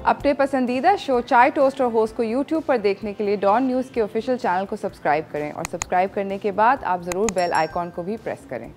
अपने पसंदीदा शो चाय टोस्ट और होस्ट को यूट्यूब पर देखने के लिए डॉन न्यूज़ के ऑफिशियल चैनल को सब्सक्राइब करें और सब्सक्राइब करने के बाद आप ज़रूर बेल आइकॉन को भी प्रेस करें।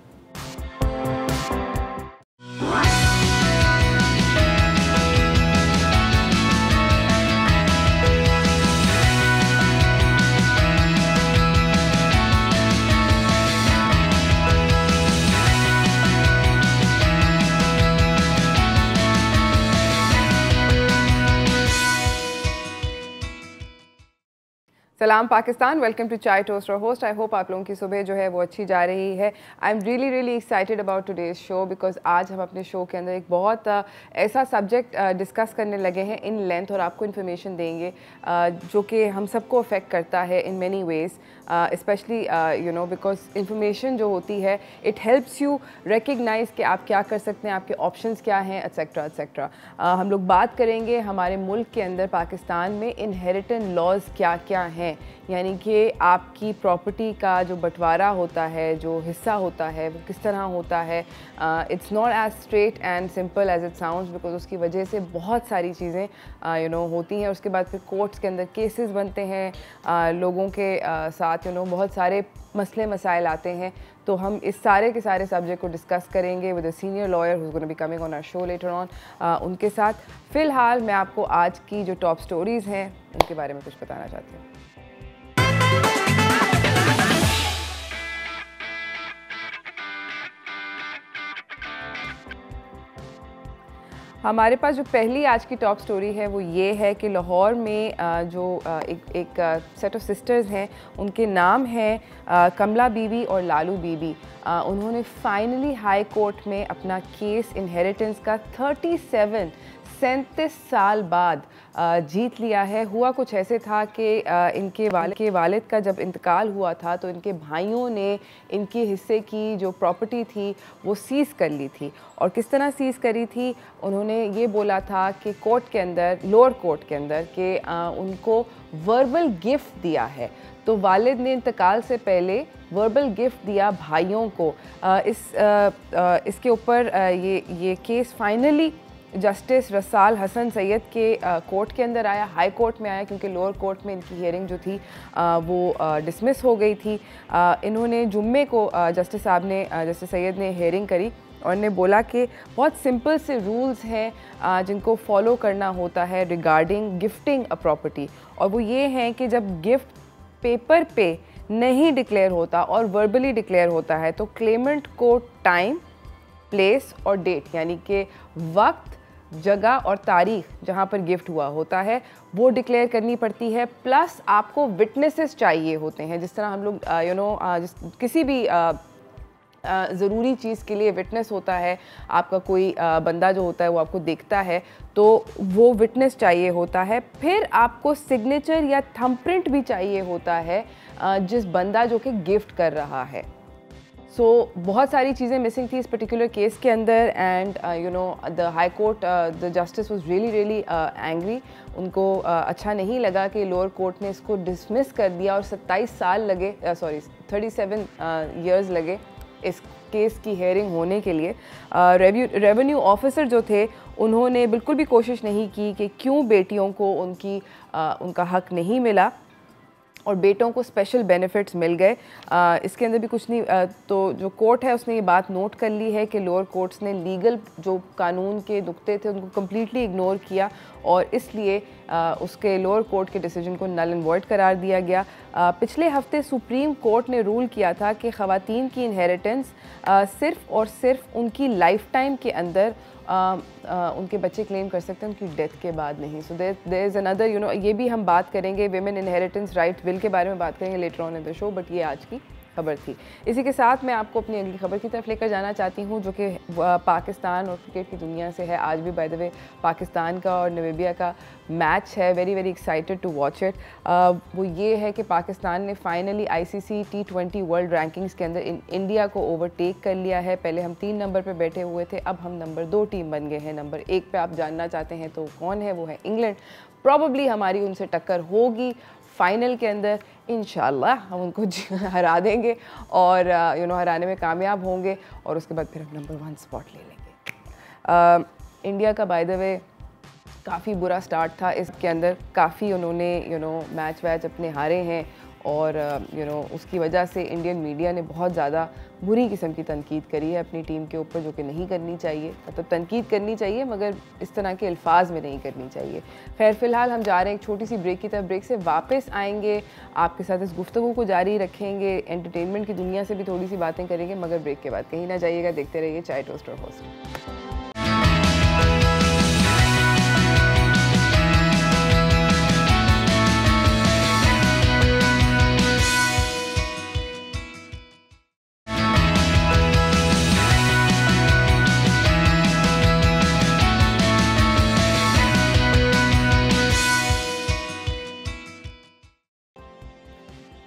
सलाम पाकिस्तान, वेलकम टू चाय टोस्ट और होस्ट। आई होप आप लोगों की सुबह जो है वो अच्छी जा रही है। I am really excited about today's show because आज हम अपने शो के अंदर एक बहुत ऐसा सब्जेक्ट डिस्कस करने लगे हैं इन लेंथ और आपको इन्फॉर्मेशन देंगे जो कि हम सबको अफेक्ट करता है in many ways, especially you know because information जो होती है इट हेल्प्स यू रिकग्नाइज़ कि आप क्या कर सकते हैं, आपके ऑप्शंस क्या हैं, एट्सेट्रा एट्सेट्रा। हम लोग बात करेंगे हमारे मुल्क के अंदर पाकिस्तान में इनहेरिटेंस लॉज क्या क्या हैं, यानी कि आपकी प्रॉपर्टी का जो बंटवारा होता है, जो हिस्सा होता है, वो किस तरह होता है। It's not as straight and simple as it sounds because उसकी वजह से बहुत सारी चीज़ें यू नो होती हैं। उसके बाद फिर कोर्ट्स के अंदर केसेस बनते हैं, लोगों के साथ यू नो बहुत सारे मसले मसाइल आते हैं। तो हम इस सारे के सारे सब्जेक्ट को डिस्कस करेंगे with a senior lawyer who is gonna be coming on our show later on. उनके साथ फ़िलहाल मैं आपको आज की जो टॉप स्टोरीज़ हैं उनके बारे में कुछ बताना चाहती हूँ। हमारे पास जो पहली आज की टॉप स्टोरी है वो ये है कि लाहौर में जो एक सेट ऑफ सिस्टर्स हैं, उनके नाम हैं कमला बीबी और लालू बीबी। उन्होंने फाइनली हाई कोर्ट में अपना केस इनहेरिटेंस का 37 साल बाद जीत लिया है। हुआ कुछ ऐसे था कि इनके वालिद का जब इंतकाल हुआ था तो इनके भाइयों ने इनके हिस्से की जो प्रॉपर्टी थी वो सीज़ कर ली थी। और किस तरह सीज़ करी थी, उन्होंने ये बोला था कि कोर्ट के अंदर, लोअर कोर्ट के अंदर, कि उनको वर्बल गिफ्ट दिया है। तो वालिद ने इंतकाल से पहले वर्बल गिफ्ट दिया भाइयों को। इसके ऊपर ये case finally justice Rasal Hasan Syed के कोर्ट के अंदर आया, हाई कोर्ट में आया, क्योंकि लोअर कोर्ट में इनकी हियरिंग जो थी वो डिसमिस हो गई थी। इन्होंने जुम्मे को जस्टिस सैयद ने हियरिंग करी और ने बोला कि बहुत सिंपल से रूल्स हैं जिनको फॉलो करना होता है रिगार्डिंग गिफ्टिंग अ प्रॉपर्टी। और वो ये हैं कि जब गिफ्ट पेपर पे नहीं डिक्लेयर होता और वर्बली डिक्लेयर होता है तो क्लेमेंट को टाइम, प्लेस और डेट, यानी कि वक्त, जगह और तारीख जहाँ पर गिफ्ट हुआ होता है वो डिक्लेयर करनी पड़ती है। प्लस आपको विटनेसेस चाहिए होते हैं। जिस तरह हम लोग यू नो किसी भी ज़रूरी चीज़ के लिए विटनेस होता है, आपका कोई बंदा जो होता है वो आपको देखता है तो वो विटनेस चाहिए होता है। फिर आपको सिग्नेचर या थंबप्रिंट भी चाहिए होता है जिस बंदा जो कि गिफ्ट कर रहा है। सो बहुत सारी चीज़ें मिसिंग थी इस पर्टिकुलर केस के अंदर and you know the high court, the justice was really angry. उनको अच्छा नहीं लगा कि लोअर कोर्ट ने इसको डिसमिस कर दिया और 37 ईयर्स लगे इस केस की हेयरिंग होने के लिए। रेवेन्यू ऑफिसर जो थे उन्होंने बिल्कुल भी कोशिश नहीं की कि क्यों बेटियों को उनका हक नहीं मिला और बेटों को स्पेशल बेनिफिट्स मिल गए। इसके अंदर भी कुछ नहीं, तो जो कोर्ट है उसने ये बात नोट कर ली है कि लोअर कोर्ट्स ने लीगल जो कानून के नुक्ते थे उनको कम्प्लीटली इग्नोर किया और इसलिए उसके लोअर कोर्ट के डिसीजन को नल एंड वॉइड करार दिया गया। पिछले हफ्ते सुप्रीम कोर्ट ने रूल किया था कि ख़वातीन की इनहेरिटेंस सिर्फ़ और सिर्फ उनकी लाइफ टाइम के अंदर उनके बच्चे क्लेम कर सकते हैं, उनकी डेथ के बाद नहीं। So there is another you know, ये भी हम बात करेंगे विमेन इनहेरिटेंस राइट बिल के बारे में बात करेंगे later on in the show, but ये आज की खबर थी। इसी के साथ मैं आपको अपनी अगली खबर की तरफ लेकर जाना चाहती हूँ जो कि पाकिस्तान और क्रिकेट की दुनिया से है। आज भी बाय द वे पाकिस्तान का और नामीबिया का मैच है, very excited to watch it. वो ये है कि पाकिस्तान ने finally ICC T20 world rankings के अंदर इंडिया को ओवरटेक कर लिया है। पहले हम 3 नंबर पे बैठे हुए थे, अब हम नंबर 2 टीम बन गए हैं। नंबर 1 पे आप जानना चाहते हैं तो कौन है, वो है इंग्लैंड। प्रॉबली हमारी उनसे टक्कर होगी फाइनल के अंदर, इंशाल्लाह हम उनको हरा देंगे और यू नो हराने में कामयाब होंगे और उसके बाद फिर हम नंबर 1 स्पॉट ले लेंगे। इंडिया का बाय द वे काफ़ी बुरा स्टार्ट था इसके अंदर, काफ़ी उन्होंने मैच वैच अपने हारे हैं और उसकी वजह से इंडियन मीडिया ने बहुत ज़्यादा बुरी किस्म की तनकीद करी है अपनी टीम के ऊपर, जो कि नहीं करनी चाहिए। मतलब तनकीद करनी चाहिए मगर इस तरह के अल्फाज में नहीं करनी चाहिए। खैर फ़िलहाल हम जा रहे हैं एक छोटी सी ब्रेक की तरफ। ब्रेक से वापस आएंगे, आपके साथ इस गुफ्तगू को जारी रखेंगे, एंटरटेनमेंट की दुनिया से भी थोड़ी सी बातें करेंगे, मगर ब्रेक के बाद कहीं ना जाइएगा, देखते रहिए चाय टोस्ट और host.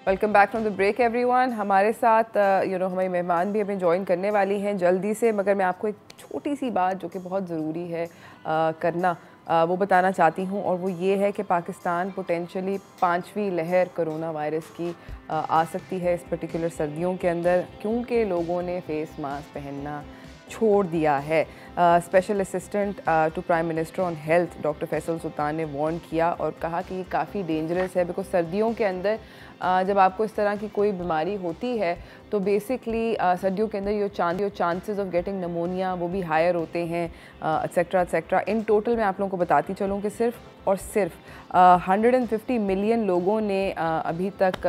Welcome back from the break everyone. हमारे साथ हमारी मेहमान भी हमें ज्वाइन करने वाली हैं जल्दी से, मगर मैं आपको एक छोटी सी बात जो कि बहुत ज़रूरी है करना वो बताना चाहती हूँ, और वो ये है कि पाकिस्तान पोटेंशली 5वीं लहर कोरोना वायरस की आ सकती है इस पर्टिकुलर सर्दियों के अंदर, क्योंकि लोगों ने फेस मास्क पहनना छोड़ दिया है। Special assistant to prime minister on health doctor Faisal Sultan ने वार्न किया और कहा कि ये काफ़ी डेंजरस है, बिकॉज सर्दियों के अंदर जब आपको इस तरह की कोई बीमारी होती है तो बेसिकली सर्दियों के अंदर यो चांसेस ऑफ गेटिंग नमोनिया वो भी हायर होते हैं, एक्सेट्रा एक्सेट्रा। इन टोटल मैं आप लोगों को बताती चलूँ कि सिर्फ और सिर्फ 150 मिलियन लोगों ने अभी तक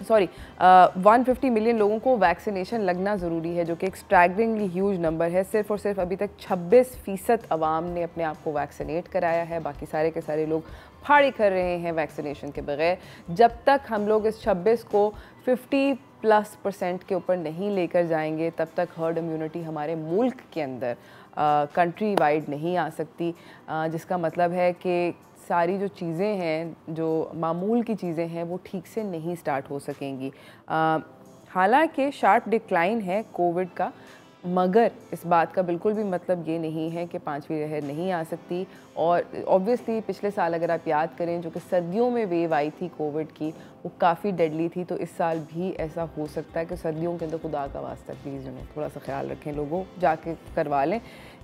150 मिलियन लोगों को वैक्सीनेशन लगना ज़रूरी है, जो कि एक स्टैगरिंगली ह्यूज नंबर है। सिर्फ और सिर्फ अभी तक 26% अवाम ने अपने आप को वैक्सीनेट कराया है, बाकी सारे के सारे लोग फाड़ी कर रहे हैं वैक्सीनेशन के बगैर। जब तक हम लोग इस 26 को 50+% के ऊपर नहीं लेकर जाएंगे, तब तक हर्ड इम्यूनिटी हमारे मुल्क के अंदर कंट्री वाइड नहीं आ सकती, जिसका मतलब है कि सारी जो चीज़ें हैं, जो मामूल की चीज़ें हैं, वो ठीक से नहीं स्टार्ट हो सकेंगी। हालांकि शार्प डिक्लाइन है कोविड का, मगर इस बात का बिल्कुल भी मतलब ये नहीं है कि 5वीं लहर नहीं आ सकती। और ऑब्वियसली पिछले साल अगर आप याद करें, जो कि सर्दियों में वेव आई थी कोविड की, वो काफ़ी डेडली थी, तो इस साल भी ऐसा हो सकता है कि सर्दियों के अंदर खुदा का वास्ता प्लीज़ थोड़ा सा ख्याल रखें, लोगों जाके करवा लें।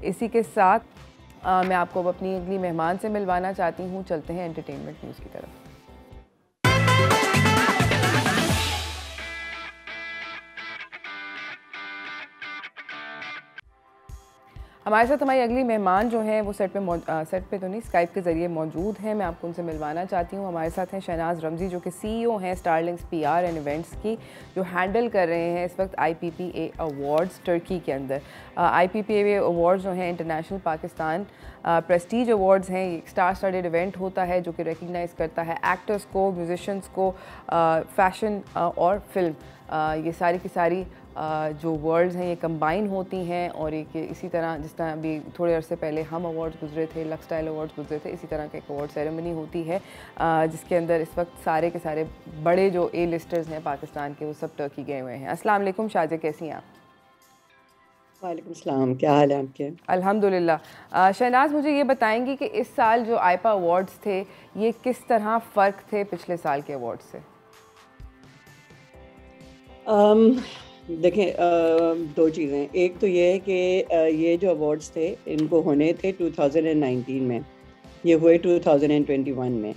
इसी के साथ मैं आपको अब अपनी अगली मेहमान से मिलवाना चाहती हूँ। चलते हैं एंटरटेनमेंट न्यूज़ की तरफ। हमारे साथ हमारी अगली मेहमान जो हैं वो सेट पे तो नहीं, स्काइप के ज़रिए मौजूद हैं। मैं आपको उनसे मिलवाना चाहती हूँ। हमारे साथ हैं शहनाज रमज़ी, जो कि CEO हैं स्टारलिंक्स PR एंड इवेंट्स की, जो हैंडल कर रहे हैं इस वक्त IPPA अवार्ड्स टर्की के अंदर। IPPA अवार्ड्स जो हैं इंटरनेशनल पाकिस्तान प्रेस्टीज अवार्ड्स हैं। ये एक स्टार स्टडेड इवेंट होता है जो कि रिकग्नाइज़ करता है एक्टर्स को, म्यूजिशंस को, फैशन और फिल्म, ये सारी की सारी जो वर्ड्स हैं ये कंबाइन होती हैं। और एक इसी तरह जिस तरह अभी थोड़े अरसे पहले हम अवार्ड्स गुजरे थे, लक्स स्टाइल अवार्ड्स गुजरे थे, इसी तरह का एक अवार्ड सेरेमनी होती है, जिसके अंदर इस वक्त सारे के सारे बड़े जो A-लिस्टर्स हैं पाकिस्तान के, वो सब टर्की गए हुए हैं। अस्सलाम वालेकुम शाजिया, कैसी हैं आप? वालेकुम सलाम, क्या हाल है आपके? अल्हम्दुलिल्लाह। शहनाज, मुझे ये बताएंगी कि इस साल जो आईपा अवार्ड्स थे, ये किस तरह फ़र्क थे पिछले साल के अवार्ड से? देखें, दो चीज़ें। एक तो ये है कि ये जो अवार्ड्स थे इनको होने थे 2019 में, ये हुए 2021 में।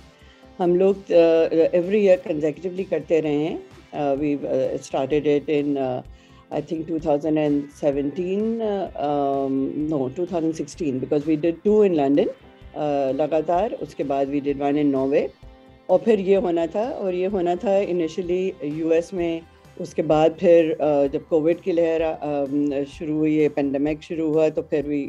हम लोग एवरी ईयर कंसेक्यूटिवली करते रहे हैं। We started it in I think 2017, no 2016, because we did 2 in London लगातार, उसके बाद we did 1 in Norway, और फिर ये होना था इनिशियली US में। उसके बाद फिर जब कोविड की लहर शुरू हुई, ये पेंडेमिक शुरू हुआ, तो फिर we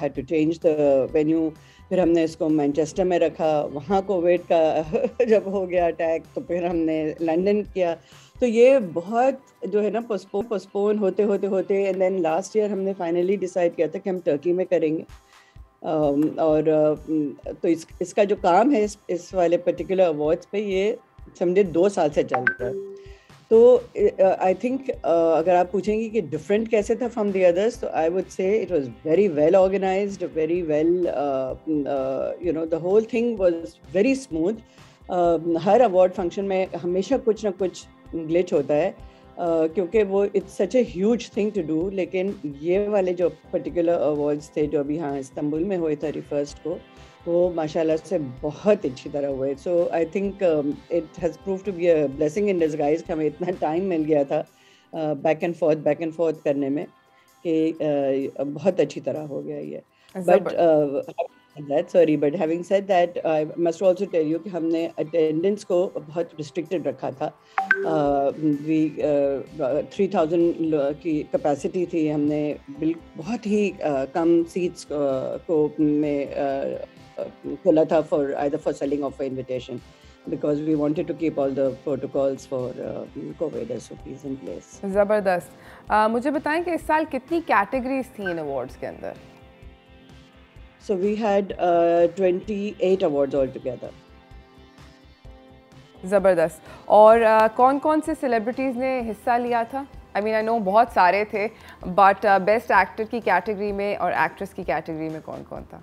had to change the venue. फिर हमने इसको मैनचेस्टर में रखा, वहाँ कोविड का जब हो गया अटैक, तो फिर हमने लंदन किया। तो ये बहुत जो है ना पोस्टपोन होते एंड देन लास्ट ईयर हमने फाइनली डिसाइड किया था कि हम टर्की में करेंगे। तो इसका जो काम है इस वाले पर्टिकुलर अवार्ड्स पे, ये समझे 2 साल से चल रहा है। तो आई थिंक अगर आप पूछेंगे कि डिफरेंट कैसे था फ्रॉम द अदर्स, तो I would say it was very well organised, very well, the whole thing was very smooth. हर अवार्ड फंक्शन में हमेशा कुछ ना कुछ ग्लिच होता है, क्योंकि वो it's such a huge thing to do, लेकिन ये वाले जो पर्टिकुलर अवार्ड्स थे जो अभी हाँ इस्तांबुल में हुए 31 को, वो माशाल्लाह से बहुत अच्छी तरह हुए। So I think it has prove to be a blessing in disguise कि हमें इतना टाइम मिल गया था बैक एंड फोर्थ करने में कि बहुत अच्छी तरह हो गया ये। But but having said that I must also tell you कि हमने अटेंडेंस को बहुत रिस्ट्रिक्टेड रखा था। वी 3000 की कैपेसिटी थी, हमने बहुत ही कम सीट्स को में खोला था for either for selling or for invitation, because we wanted to keep all the protocols for COVID SOPs in place. ज़बरदस्त। मुझे बताएं कि इस साल कितनी कैटेगरीज थी इन अवार्ड्स के अंदर? So we had 28 awards altogether. ज़बरदस्त। और कौन कौन से सेलिब्रिटीज़ ने हिस्सा लिया था? आई मीन आई नो बहुत सारे थे, बट बेस्ट एक्टर की कैटेगरी में और एक्ट्रेस की कैटेगरी में कौन कौन था?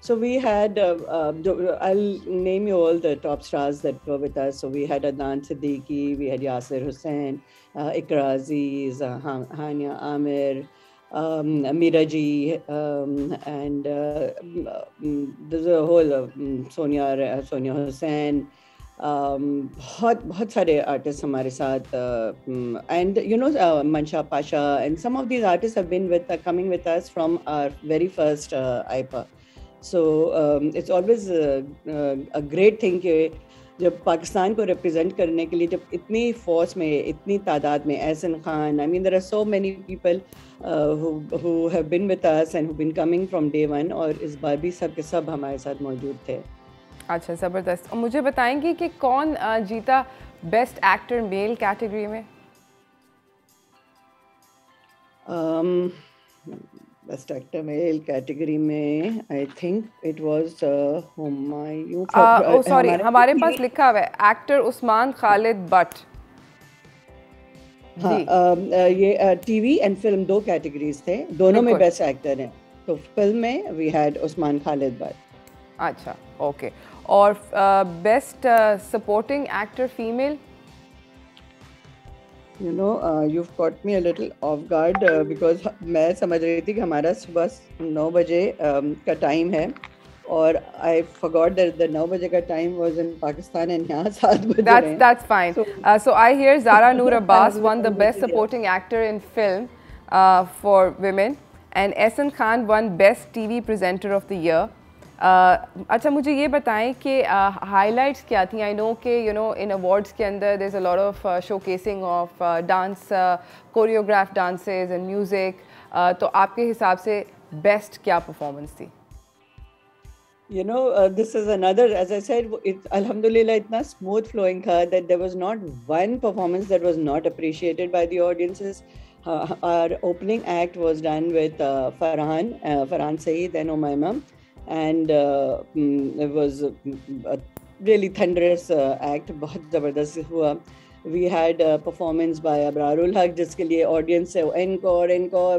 So we had, I'll name you all the top stars that were with us. So we had Adnan Siddiqui, we had Yasir Hussain, Iqra Aziz, Hania Amir, Meera Ji, and there's a whole Sonia Hussain. बहुत सारे artist हमारे साथ, and you know Mansha Pasha, and some of these artists have been coming with us from our very first IPA. So it's always a great thing कि जब पाकिस्तान को represent करने के लिए जब इतनी फोर्स में इतनी तादाद में Ehsan Khan, I mean there are so many people who have been with us and who've been coming from day one, और इस बार भी सब के सब हमारे साथ मौजूद थे। अच्छा, ज़बरदस्त। और मुझे बताएंगी कि कौन जीता बेस्ट एक्टर मेल कैटेगरी में? बेस्ट एक्टर मेल कैटेगरी में आई think it was Humayun. Oh sorry, हमारे पास लिखा हुआ है एक्टर उस्मान खालिद बट। हाँ, ये टीवी एंड फिल्म दो कैटेगरीज थे, दोनों में बेस्ट एक्टर हैं। तो फिल्म में वी हैड उस्मान खालिद बट। अच्छा, ओके। और best supporting actor female? You know, you've caught me a little off guard because मैं समझ रही थी कि हमारा सुबह 9 बजे का टाइम है, और I forgot that the 9 बजे का time was in Pakistan and यहाँ 7 बजे हैं। That's fine. So I hear Zara Noor Abbas won the best supporting actor in film for women, and Ehsan Khan won best TV presenter of the year. अच्छा, मुझे ये बताएं कि highlights क्या थी? आई नो कि यू नो इन अवार्ड्स के अंदर there is a lot of showcasing of dance, choreograph dances and music, तो आपके हिसाब से बेस्ट क्या परफॉर्मेंस थी? You know, this is another, as I said, alhamdulillah itna smooth flowing tha that there was not one performance that was not appreciated by the audiences. Our opening act was done with Farhan Saeed and Umayma, and it was a really thunderous act, बहुत ज़बरदस्त हुआ। We had a performance by Abrarul Haq, जिसके लिए audience से encore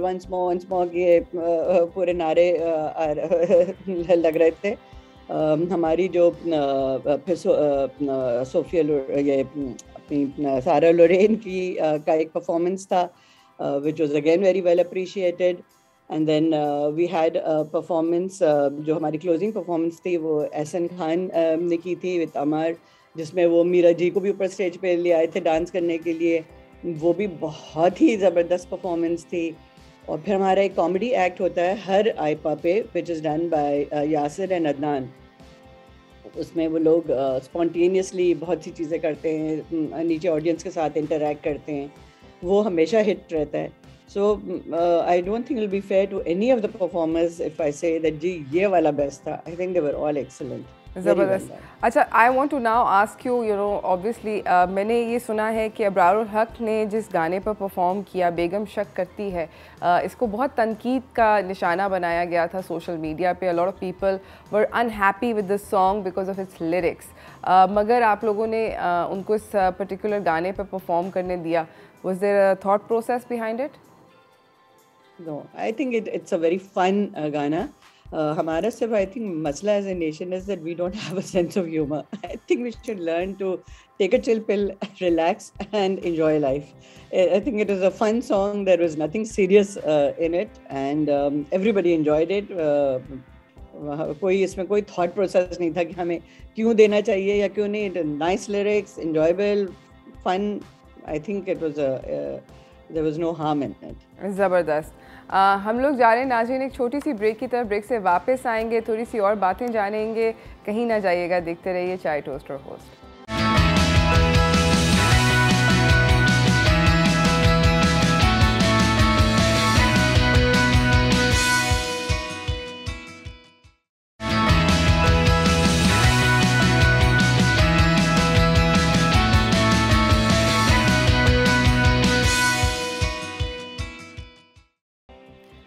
once more के पूरे नारे लग रहे थे। हमारी जो सोफिया ये अपनी सारा लोरेन की का एक performance था, which was again very well appreciated. And then we had a performance, जो हमारी closing performance थी वो एहसन खान ने की थी with अमर, जिसमें वो मीरा जी को भी ऊपर स्टेज पे ले आए थे डांस करने के लिए। वो भी बहुत ही ज़बरदस्त परफॉर्मेंस थी। और फिर हमारा एक कॉमेडी एक्ट होता है हर आईपा पे, which is done by Yasir and Adnan. उसमें वो लोग स्पॉन्टेनियसली बहुत सी चीज़ें करते हैं, नीचे ऑडियंस के साथ इंटरैक्ट करते हैं, वो हमेशा हिट रहता है। So I don't think it'll be fair to any of the performers if I say that जी ये वाला best था। I think they were all excellent. ज़बरदस्त। अच्छा, I want to now ask you, you know obviously मैंने ये सुना है कि अब्रारुल हक ने जिस गाने पर परफॉर्म किया, बेगम शक करती है, इसको बहुत तनकीद का निशाना बनाया गया था सोशल मीडिया पे। अ lot of people were unhappy with this song because of its lyrics, मगर आप लोगों ने उनको इस पर्टिकुलर गाने पर परफॉर्म करने दिया। Was there a thought process behind it? No, I think it's a very fun गाना, हमारा सिर्फ आई थिंक मसला as a nation is that we don't have a sense of humour. I think we should learn to take a chill pill, relax, and enjoy life. I think it is a fun song. There was nothing serious in it, and everybody enjoyed it. कोई इसमें कोई thought process नहीं था कि हमें क्यों देना चाहिए या क्यों नहीं. Nice lyrics, enjoyable, fun. I think it was there was no harm in it. ज़बरदस्त. हम लोग जा रहे हैं नाज़रीन एक छोटी सी ब्रेक की तरफ. ब्रेक से वापस आएंगे, थोड़ी सी और बातें जानेंगे. कहीं ना जाइएगा, देखते रहिए चाय टोस्ट और host.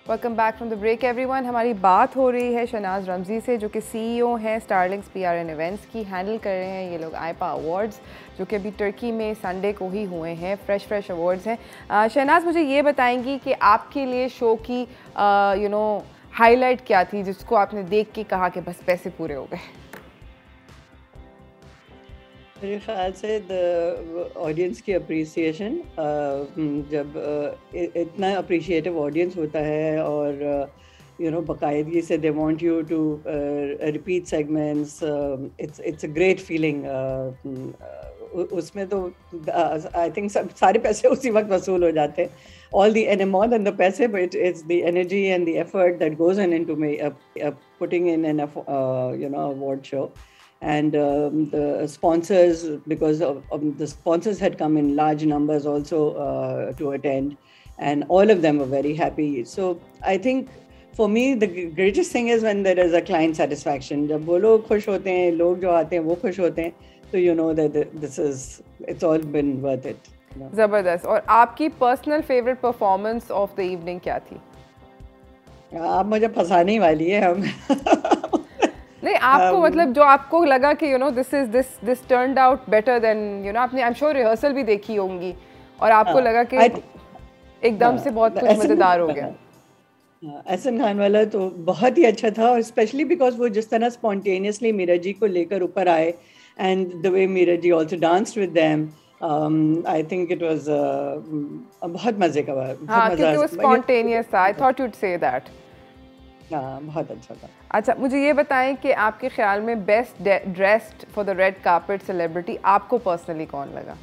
Welcome back from the break everyone. हमारी बात हो रही है शहनाज रमज़ी से, जो कि CEO हैं स्टारलिंक्स PR एंड इवेंट्स की. हैंडल कर रहे हैं ये लोग आईपा अवार्ड्स, जो कि अभी टर्की में संडे को ही हुए हैं. फ्रेश अवार्ड्स हैं. शहनाज, मुझे ये बताएंगी कि आपके लिए शो की हाईलाइट क्या थी, जिसको आपने देख के कहा कि बस पैसे पूरे हो गए? मेरे ख्याल से ऑडियंस की अप्रिसिएशन, जब इतना अप्रिशिएटिव ऑडियंस होता है और बाकायदगी से they want you to repeat segments, it's a great feeling. उसमें तो आई थिंक सारे पैसे उसी वक्त वसूल हो जाते हैं. All the and more than the पैसे, but it's the energy and the effort that goes into putting in an award show. And the sponsors, because of the sponsors had come in large numbers also to attend, and all of them were very happy. So I think for me the greatest thing is when there is a client satisfaction. जब वो लोग खुश होते हैं, लोग जो आते हैं वो खुश होते हैं, तो you know that it's all been worth it. ज़बरदस्त. और आपकी personal favourite performance of the evening क्या थी? आप मुझे फंसाने वाली है. हम नहीं, आपको मतलब जो आपको लगा कि this turned out better than आपने आई एम श्योर रिहर्सल भी देखी होंगी और आपको लगा कि एकदम से बहुत कुछ मजेदार हो गया. एहसन खान वाला तो बहुत ही अच्छा था, और स्पेशली बिकॉज वो जिस तरह स्पॉन्टेनियसली मीरा जी को लेकर ऊपर आए, and the way Meera ji also danced with them. I think it was बहुत मजे का. हाँ, क्योंकि वो स्पॉन्टेनियस था. I thought you'd say that. बहुत अच्छा था. अच्छा, मुझे ये बताएं कि आपके ख्याल में best dressed for the red carpet celebrity आपको पर्सनली कौन लगा?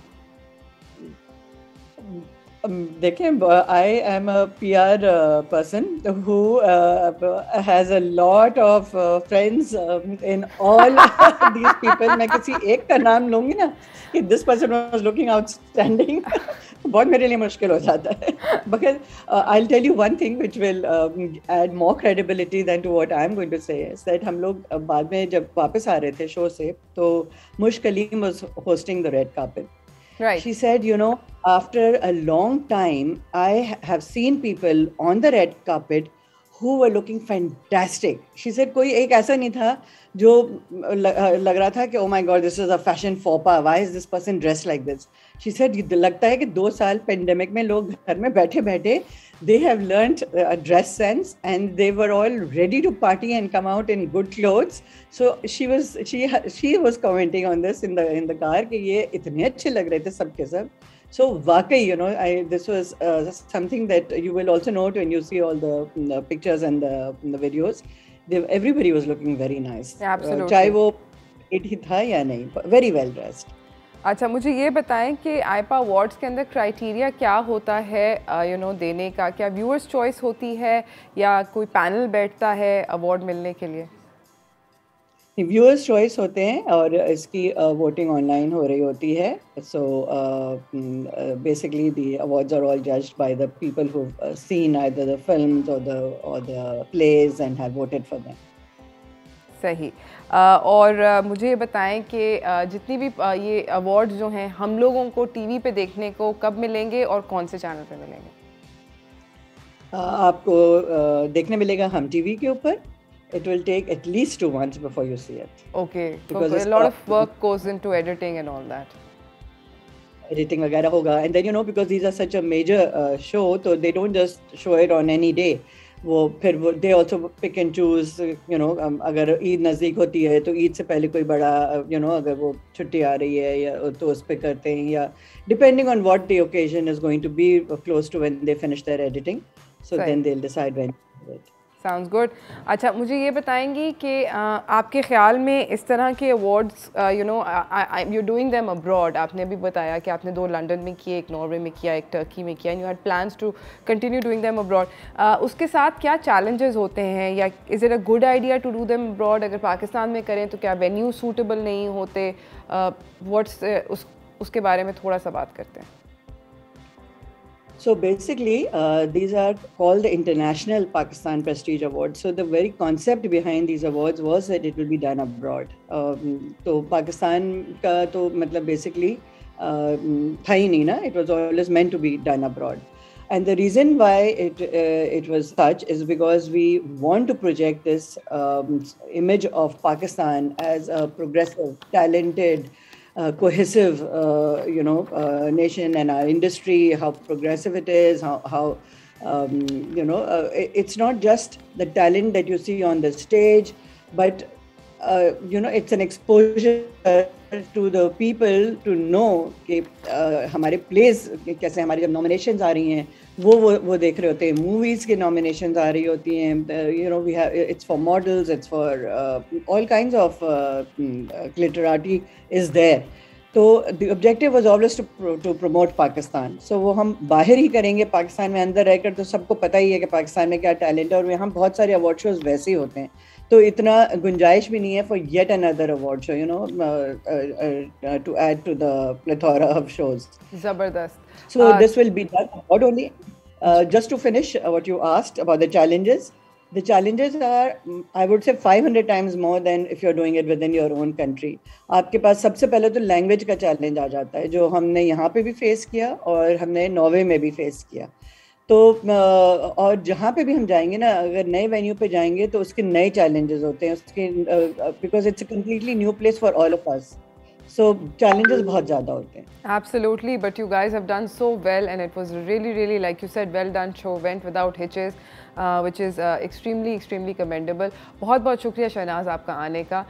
देखें, I am a PR person who has a lot of friends in all these people. मैं किसी एक का नाम लूँगी ना कि this person was looking outstanding, बहुत मेरे लिए मुश्किल हो जाता है. Because I'll tell you one thing which will add more credibility than to what I'm going to say is that हम लोग बाद में जब वापस आ रहे थे शो से, तो मुश Kaleem was hosting the red carpet. Right. She said, after a long time, I have seen people on the red carpet who were looking fantastic. She said, कोई एक ऐसा नहीं था जो लग रहा था कि oh my god, this is a fashion faux pas. Why is this person dressed like this? She said, लगता है कि 2 साल पेंडेमिक में लोग घर में बैठे बैठे they have learned a dress sense, and they were all ready to party and come out in good clothes. So she was commenting on this in the car कि ये इतने अच्छे लग रहे थे सबके सब. So वाकई this was something that you will also note when you see all the pictures and the videos. Everybody was looking very nice. Absolutely. चाहे वो it ही था या नहीं, very well dressed. अच्छा, मुझे ये बताएं कि आईपा अवार्ड्स के अंदर क्राइटेरिया क्या होता है देने का? क्या व्यूअर्स चॉइस होती है या कोई पैनल बैठता है अवार्ड मिलने के लिए? व्यूअर्स चॉइस होते हैं और इसकी वोटिंग ऑनलाइन हो रही होती है. So basically the awards are all judged by the people who have seen either the films और the plays and have voted for them. सही. और मुझे ये बताएं कि जितनी भी ये अवार्ड्स जो हैं हम लोगों को टीवी पे देखने को कब मिलेंगे और कौन से चैनल पे मिलेंगे? आपको देखने मिलेगा हम टीवी के ऊपर. It will take at least 2 months before you see it. Okay. Because a lot of work goes into editing and all that. Editing वगैरह होगा, and then because these are such a major show, so they don't just show it on any day. वो फिर वो they also pick and choose, अगर ईद नज़दीक होती है तो ईद से पहले कोई बड़ा अगर वो छुट्टी आ रही है या तो उस पर करते हैं, या depending on what the occasion is going to be close to when they finish their editing, so then they will decide when. Sounds good. अच्छा, मुझे ये बताएंगी कि आपके ख़्याल में इस तरह के awards you doing them abroad, आपने अभी बताया कि आपने 2 लंदन में किए, एक नॉर्वे में किया, एक टर्की में किया, and you had plans to continue doing them abroad, उसके साथ क्या चैलेंजेस होते हैं, या is it a good idea to do them abroad? अगर पाकिस्तान में करें तो क्या वेन्यू सूटेबल नहीं होते? उसके बारे में थोड़ा सा बात करते हैं। So basically, these are called the International Pakistan Prestige Awards. So the very concept behind these awards was that it will be done abroad. तो पाकिस्तान का तो मतलब basically था ही नहीं ना. It was always meant to be done abroad. And the reason why it was such is because we want to project this image of Pakistan as a progressive, talented, cohesive, nation, and our industry, how progressive it is, how it's not just the talent that you see on the stage, but it's an exposure to the people to know कि हमारे plays कैसे, हमारी जब nominations आ रही हैं वो देख रहे होते हैं, movies के nominations आ रही होती हैं, we have, it's for models, it's for all kinds of glitterati is there. तो the objective was always to promote Pakistan. So वो हम बाहर ही करेंगे, पाकिस्तान में अंदर रहकर तो सबको पता ही है कि पाकिस्तान में क्या टैलेंट है, और यहाँ बहुत सारे अवार्ड शोज वैसे ही होते हैं, तो इतना गुंजाइश भी नहीं है for yet another award show, to add to the plethora of shows. ज़बरदस्त. So this will be done not only, just to finish what you asked about the challenges. The challenges are, I would say, 500 times more than if you're doing it within your own country. आपके पास सबसे पहले तो language का challenge आ जाता है, जो हमने यहाँ पे भी फेस किया और हमने नॉर्वे में भी फेस किया. तो और जहाँ पे भी हम जाएंगे ना, अगर नए वेन्यू पे जाएंगे तो उसके नए चैलेंजेस होते हैं उसके, because it's a completely new place for all of us. So challenges बहुत ज़्यादा होते हैं. Absolutely, but you guys have done so well, and it was really, like you said, well done show, went without hitches, which is extremely commendable. बहुत शुक्रिया शहनाज आपका आने का.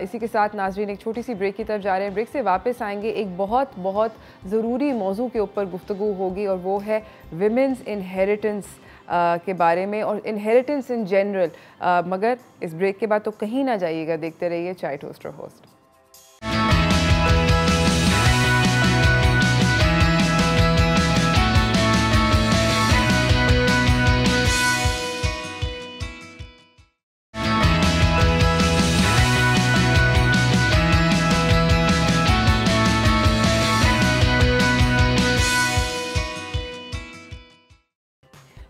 इसी के साथ नाज़रीन एक छोटी सी ब्रेक की तरफ जा रहे हैं. ब्रेक से वापस आएंगे, एक बहुत ज़रूरी मौजू के ऊपर गुफ्तगू होगी, और वो है विमेंस इनहेरिटेंस के बारे में, और इनहेरिटेंस इन जनरल. मगर इस ब्रेक के बाद तो कहीं ना जाइएगा, देखते रहिए चाय टोस्टर host.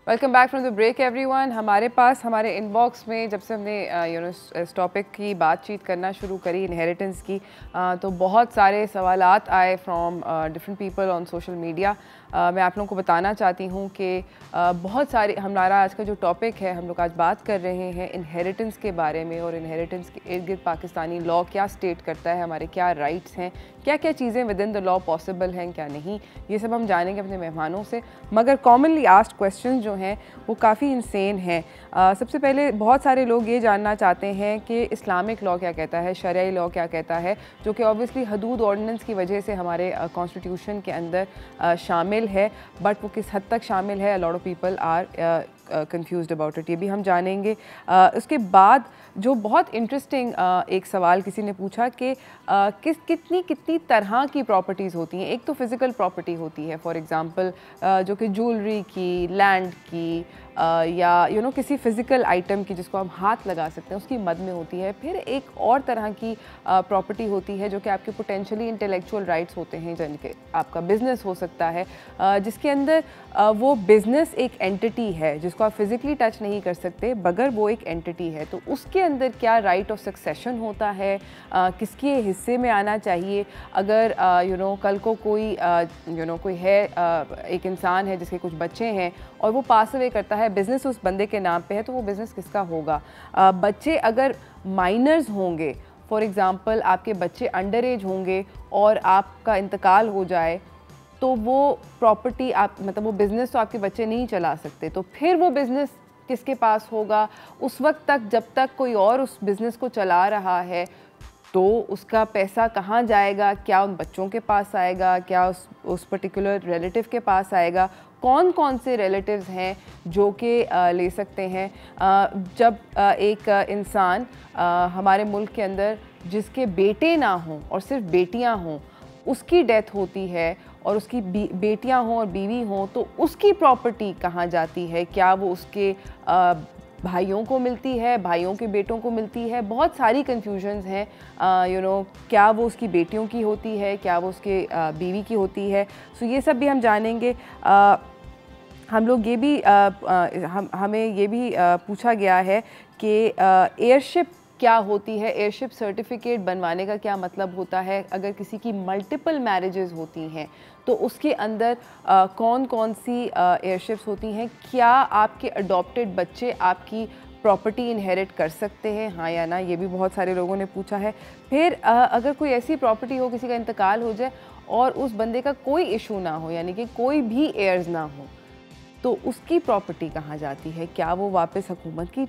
Welcome back from the break everyone. हमारे पास हमारे इनबॉक्स में जब से हमने इस टॉपिक की बातचीत करना शुरू करी, इनहेरिटेंस की, तो बहुत सारे सवालात आए from different people on social media. मैं आप लोगों को बताना चाहती हूँ कि बहुत सारे, हमारा आज का जो टॉपिक है, हम लोग आज बात कर रहे हैं इनहेरिटेंस के बारे में, और इनहेरिटेंस के इर्द गिर्द पाकिस्तानी लॉ क्या स्टेट करता है, हमारे क्या राइट्स हैं, क्या क्या चीज़ें with in the law possible हैं, क्या नहीं, ये सब हम जानेंगे अपने मेहमानों से. मगर कॉमनली आस्क्ड क्वेश्चन जो हैं वो काफ़ी इंसेन हैं. सबसे पहले बहुत सारे लोग ये जानना चाहते हैं कि इस्लामिक लॉ क्या कहता है, शरई लॉ क्या कहता है, जो कि ऑब्वियसली हदूद ऑर्डिनेंस की वजह से हमारे कॉन्स्टिट्यूशन के अंदर शामिल है, बट वो किस हद तक शामिल है, a lot of people are confused about it, ये भी हम जानेंगे. उसके बाद जो बहुत इंटरेस्टिंग एक सवाल किसी ने पूछा कि कितनी तरह की प्रॉपर्टीज़ होती हैं. एक तो फ़िज़िकल प्रॉपर्टी होती है, फॉर एग्ज़ाम्पल जो कि ज्वेलरी की, लैंड की, या किसी फ़िज़िकल आइटम की जिसको हम हाथ लगा सकते हैं, उसकी मद में होती है. फिर एक और तरह की प्रॉपर्टी होती है जो कि आपके पोटेंशियली इंटेलेक्चुअल राइट्स होते हैं, जिनके आपका बिज़नेस हो सकता है, जिसके अंदर वो बिज़नेस एक एंटिटी है जिसको आप फिज़िकली टच नहीं कर सकते, मगर वो एक एंटिटी है. तो उसके अंदर क्या राइट ऑफ सक्सेशन होता है, किसके हिस्से में आना चाहिए. अगर कल को कोई कोई है, एक इंसान है जिसके कुछ बच्चे हैं और वो पास अवे करता है, बिज़नेस उस बंदे के नाम पे है, तो वो बिज़नेस किसका होगा. बच्चे अगर माइनर्स होंगे, फॉर एग्ज़ाम्पल आपके बच्चे अंडर एज होंगे और आपका इंतकाल हो जाए, तो वो प्रॉपर्टी आप, मतलब वो बिज़नेस तो आपके बच्चे नहीं चला सकते, तो फिर वो बिज़नेस किसके पास होगा? उस वक्त तक जब तक कोई और उस बिज़नेस को चला रहा है तो उसका पैसा कहाँ जाएगा? क्या उन बच्चों के पास आएगा? क्या उस पर्टिकुलर रिलेटिव के पास आएगा? कौन कौन से रिलेटिव्स हैं जो कि ले सकते हैं? जब एक इंसान हमारे मुल्क के अंदर जिसके बेटे ना हों और सिर्फ बेटियां हों, उसकी डेथ होती है और उसकी बेटियां हों और बीवी हों, तो उसकी प्रॉपर्टी कहाँ जाती है? क्या वो उसके भाइयों को मिलती है, भाइयों के बेटों को मिलती है? बहुत सारी कन्फ्यूजन्स हैं। क्या वो उसकी बेटियों की होती है, क्या वो उसके बीवी की होती है? सो ये सब भी हम जानेंगे। हम लोग ये भी हमें ये भी पूछा गया है कि एयरशिप क्या होती है, एयरशिप सर्टिफिकेट बनवाने का क्या मतलब होता है? अगर किसी की मल्टीपल मैरिजेस होती हैं तो उसके अंदर कौन कौन सी एयरशिप्स होती हैं? क्या आपके अडॉप्टेड बच्चे आपकी प्रॉपर्टी इनहेरिट कर सकते हैं, हाँ या ना? ये भी बहुत सारे लोगों ने पूछा है। फिर अगर कोई ऐसी प्रॉपर्टी हो, किसी का इंतकाल हो जाए और उस बंदे का कोई इशू ना हो, यानी कि कोई भी एयर्स ना हो, तो उसकी प्रॉपर्टी कहाँ जाती है? क्या वो वापस हुकूमत की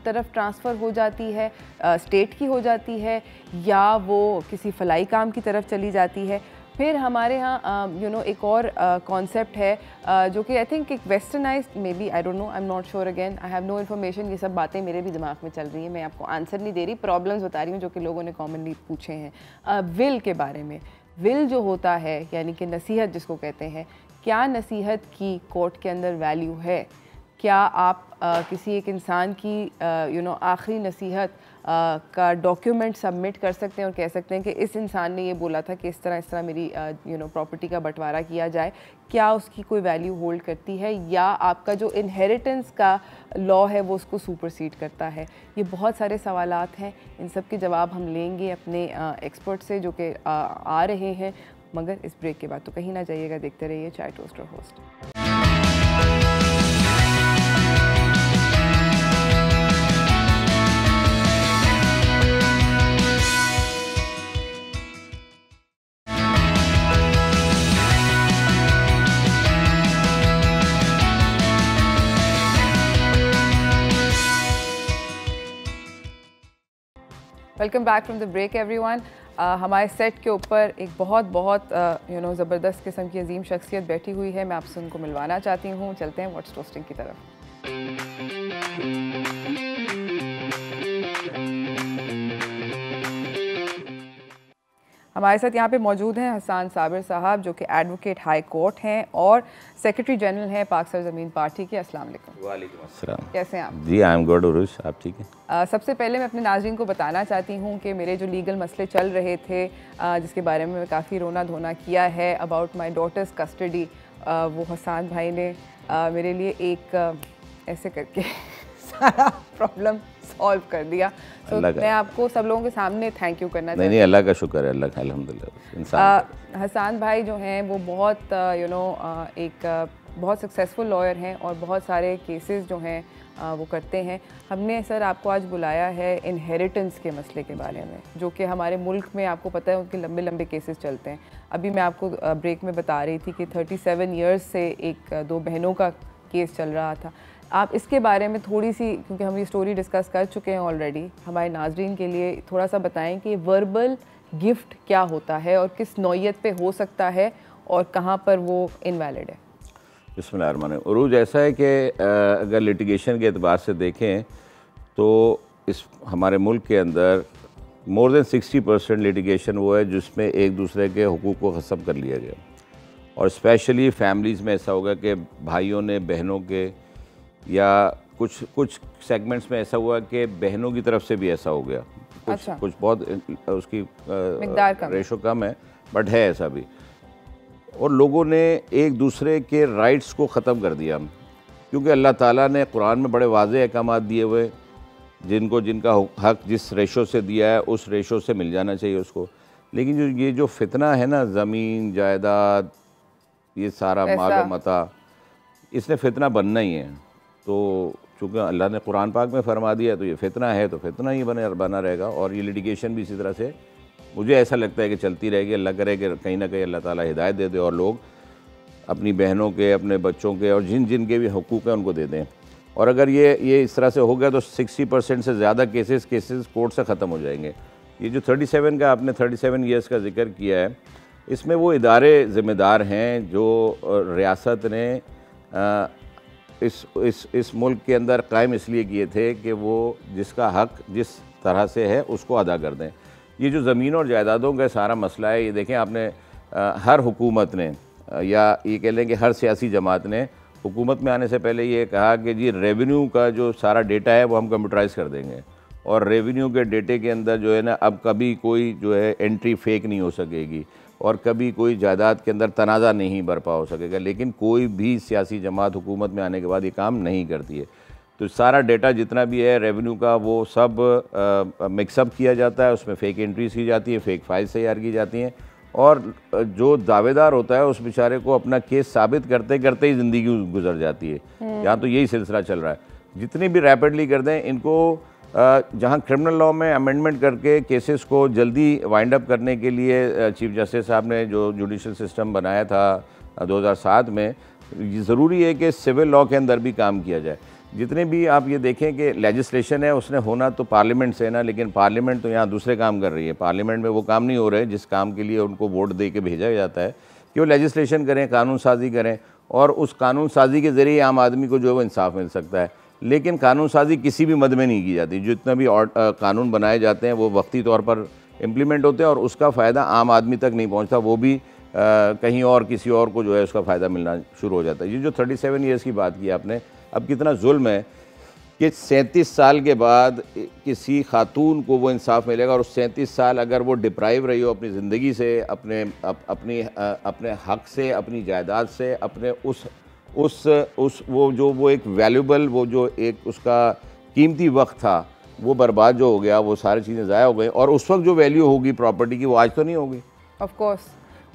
तरफ ट्रांसफ़र हो जाती है, स्टेट की हो जाती है, या वो किसी फलाई काम की तरफ चली जाती है? फिर हमारे यहाँ एक और कॉन्सेप्ट है जो कि आई थिंक एक westernised, maybe, I don't know, I am not sure, again I have no information. ये सब बातें मेरे भी दिमाग में चल रही हैं, मैं आपको आंसर नहीं दे रही, प्रॉब्लम्स बता रही हूँ जो कि लोगों ने कॉमनली पूछे हैं। विल के बारे में, विल जो होता है यानी कि नसीहत जिसको कहते हैं, क्या नसीहत की कोर्ट के अंदर वैल्यू है? क्या आप किसी एक इंसान की आखिरी नसीहत का डॉक्यूमेंट सबमिट कर सकते हैं और कह सकते हैं कि इस इंसान ने ये बोला था कि इस तरह मेरी प्रॉपर्टी का बंटवारा किया जाए? क्या उसकी कोई वैल्यू होल्ड करती है, या आपका जो इनहेरिटेंस का लॉ है वो उसको सुपरसीड करता है? ये बहुत सारे सवालात हैं, इन सब के जवाब हम लेंगे अपने एक्सपर्ट से जो कि आ रहे हैं। मगर इस ब्रेक के बाद तो कहीं ना जाइएगा, देखते रहिए चाय टोस्ट और host. Welcome back from the break everyone. हमारे सेट के ऊपर एक बहुत ज़बरदस्त किस्म की अजीम शख्सियत बैठी हुई है, मैं आपसे उनको मिलवाना चाहती हूँ। चलते हैं व्हाट्स टोस्टिंग की तरफ। हमारे साथ यहाँ पे मौजूद हैं हसन साबिर साहब, जो कि एडवोकेट हाई कोर्ट हैं और सेक्रेटरी जनरल हैं पाक सरजमीन पार्टी के। अस्सलाम वालेकुम। वालेकुम अस्सलाम। कैसे हैं आप? जी आई एम गुड। उरुश, आप ठीक हैं? सबसे पहले मैं अपने नाज़रीन को बताना चाहती हूँ कि मेरे जो लीगल मसले चल रहे थे, जिसके बारे में काफ़ी रोना धोना किया है, अबाउट माई डॉटर्स कस्टडी, वो हसन भाई ने मेरे लिए एक ऐसे करके सारा प्रॉब्लम सॉल्व कर दिया। तो मैं आपको सब लोगों के सामने थैंक यू करना चाहती हूँ। नहीं, अल्लाह का शुक्र है, अल्लाह का अल्हम्दुलिल्लाह। इंसान हसन भाई जो हैं वो बहुत एक बहुत सक्सेसफुल लॉयर हैं और बहुत सारे केसेस जो हैं वो करते हैं। हमने सर आपको आज बुलाया है इनहेरिटेंस के मसले के बारे में, जो कि हमारे मुल्क में आपको पता है उनके लंबे लंबे केसेस चलते हैं। अभी मैं आपको ब्रेक में बता रही थी कि 37 ईयर्स से एक दो बहनों का केस चल रहा था। आप इसके बारे में थोड़ी सी, क्योंकि हम ये स्टोरी डिस्कस कर चुके हैं ऑलरेडी, हमारे नाजरीन के लिए थोड़ा सा बताएं कि वर्बल गिफ्ट क्या होता है और किस नौयत पे हो सकता है और कहाँ पर वो इनवैलिड है। बिस्मिल्लाहिर्रहमानिर्रहीम। उरूज, ऐसा है कि अगर लिटिगेशन के एतबार से देखें तो इस हमारे मुल्क के अंदर मोर देन 60% लिटिगेशन वो है जिसमें एक दूसरे के हुकूक को ख़त्म कर लिया गया, और स्पेशली फैमिलीज़ में ऐसा होगा कि भाइयों ने बहनों के, या कुछ सेगमेंट्स में ऐसा हुआ कि बहनों की तरफ से भी ऐसा हो गया। कुछ बहुत उसकी रेशो कम है, बट है ऐसा भी। और लोगों ने एक दूसरे के राइट्स को ख़त्म कर दिया, क्योंकि अल्लाह ताला ने कुरान में बड़े वाज़ेह अहकामात दिए हुए, जिनका हक जिस रेशो से दिया है उस रेशो से मिल जाना चाहिए उसको। लेकिन जो फितना है ना, ज़मीन जायदाद, ये सारा माल मता, इसने फितना बनना ही है। तो चूँकि अल्लाह ने कुरान पाक में फरमा दिया तो ये फितना है, तो फितना ही बना रहेगा। और ये लिटिगेशन भी इसी तरह से मुझे ऐसा लगता है कि चलती रहेगी। अल्लाह करे कि कहीं ना कहीं अल्लाह ताला हिदायत दे दे और लोग अपनी बहनों के, अपने बच्चों के और जिन जिन के भी हुकूक हैं उनको दे दें। और अगर ये इस तरह से हो गया तो 60% से ज़्यादा केसेस कोर्ट से ख़त्म हो जाएंगे। ये जो 37 का आपने 37 ईयर्स का जिक्र किया है, इसमें वो इदारे ज़िम्मेदार हैं जो रियासत ने इस मुल्क के अंदर कायम इसलिए किए थे कि वो जिसका हक जिस तरह से है उसको अदा कर दें। ये जो ज़मीन और जायदादों का सारा मसला है, ये देखें आपने हर हुकूमत ने या ये कह लें कि हर सियासी जमात ने हुकूमत में आने से पहले ये कहा कि जी रेवेन्यू का जो सारा डेटा है वो हम कंप्यूटराइज़ कर देंगे, और रेवेन्यू के डेटे के अंदर जो है ना अब कभी कोई जो है एंट्री फेक नहीं हो सकेगी और कभी कोई जायदाद के अंदर तनाज़ा नहीं बरपा हो सकेगा। लेकिन कोई भी सियासी जमात हुकूमत में आने के बाद ये काम नहीं करती है। तो सारा डेटा जितना भी है रेवेन्यू का वो सब मिक्सअप किया जाता है, उसमें फ़ेक एंट्रीज की जाती है, फ़ेक फाइल्स तैयार की जाती हैं, और जो दावेदार होता है उस बेचारे को अपना केस साबित करते करते ही ज़िंदगी गुजर जाती है। यहाँ तो यही सिलसिला चल रहा है। जितनी भी रैपिडली कर दें इनको, जहाँ क्रिमिनल लॉ में अमेंडमेंट करके केसेस को जल्दी वाइंड अप करने के लिए चीफ जस्टिस साहब ने जो जुडिशल सिस्टम बनाया था 2007 में, ज़रूरी है कि सिविल लॉ के अंदर भी काम किया जाए। जितने भी आप ये देखें कि लेजिस्लेशन है उसने होना तो पार्लियामेंट से ना, लेकिन पार्लियामेंट तो यहाँ दूसरे काम कर रही है। पार्लियामेंट में वो काम नहीं हो रहे जिस काम के लिए उनको वोट दे के भेजा जाता है कि वो लेजिस्लेशन करें, कानून साजी करें, और उस कानून साजी के ज़रिए आम आदमी को जो है वो इंसाफ मिल सकता है। लेकिन कानून साजी किसी भी मद में नहीं की जाती। जितना भी कानून बनाए जाते हैं वो वक्ती तौर पर इम्प्लीमेंट होते हैं और उसका फ़ायदा आम आदमी तक नहीं पहुंचता, वो भी कहीं और किसी और को जो है उसका फ़ायदा मिलना शुरू हो जाता है। ये जो 37 ईयर्स की बात की आपने, अब कितना जुल्म है कि 37 साल के बाद किसी खातून को वो इंसाफ मिलेगा, और उस 37 साल अगर वो डिप्राइव रही हो अपनी ज़िंदगी से, अपने हक़ से, अपनी जायदाद से, अपने वो एक वैल्यूबल, वो जो एक उसका कीमती वक्त था वो बर्बाद जो हो गया, वो सारी चीज़ें ज़ाया हो गई, और उस वक्त जो वैल्यू होगी प्रॉपर्टी की वो आज तो नहीं होगी। ऑफ कोर्स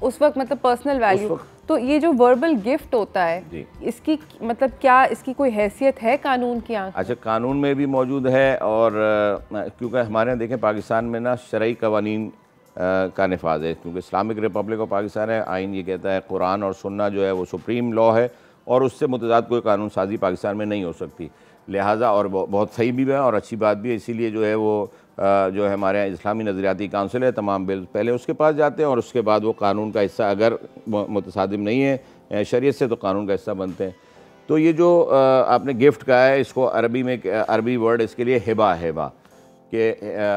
उस वक्त मतलब पर्सनल वैल्यू। तो ये जो वर्बल गिफ्ट होता है इसकी मतलब क्या इसकी कोई हैसियत है कानून की आंख? अच्छा, कानून में भी मौजूद है, और क्योंकि हमारे यहाँ देखें पाकिस्तान में ना शरई कवानीन का नफाज है, क्योंकि इस्लामिक रिपब्लिक ऑफ पाकिस्तान है, आइन ये कहता है कुरान और सुन्ना जो है वो सुप्रीम लॉ है और उससे मुतजाद कोई कानून साजी पाकिस्तान में नहीं हो सकती। लिहाजा और बहुत सही भी है और अच्छी बात भी है, इसीलिए जो है वो जो है हमारे यहाँ इस्लामी नज़रियाती काउंसिल है, तमाम बिल पहले उसके पास जाते हैं और उसके बाद वो कानून का हिस्सा, अगर मुतसादिम नहीं है शरीयत से, तो कानून का हिस्सा बनते हैं। तो ये जो आपने गिफ्ट कहा है, इसको अरबी में, अरबी वर्ड इसके लिए हिबा कि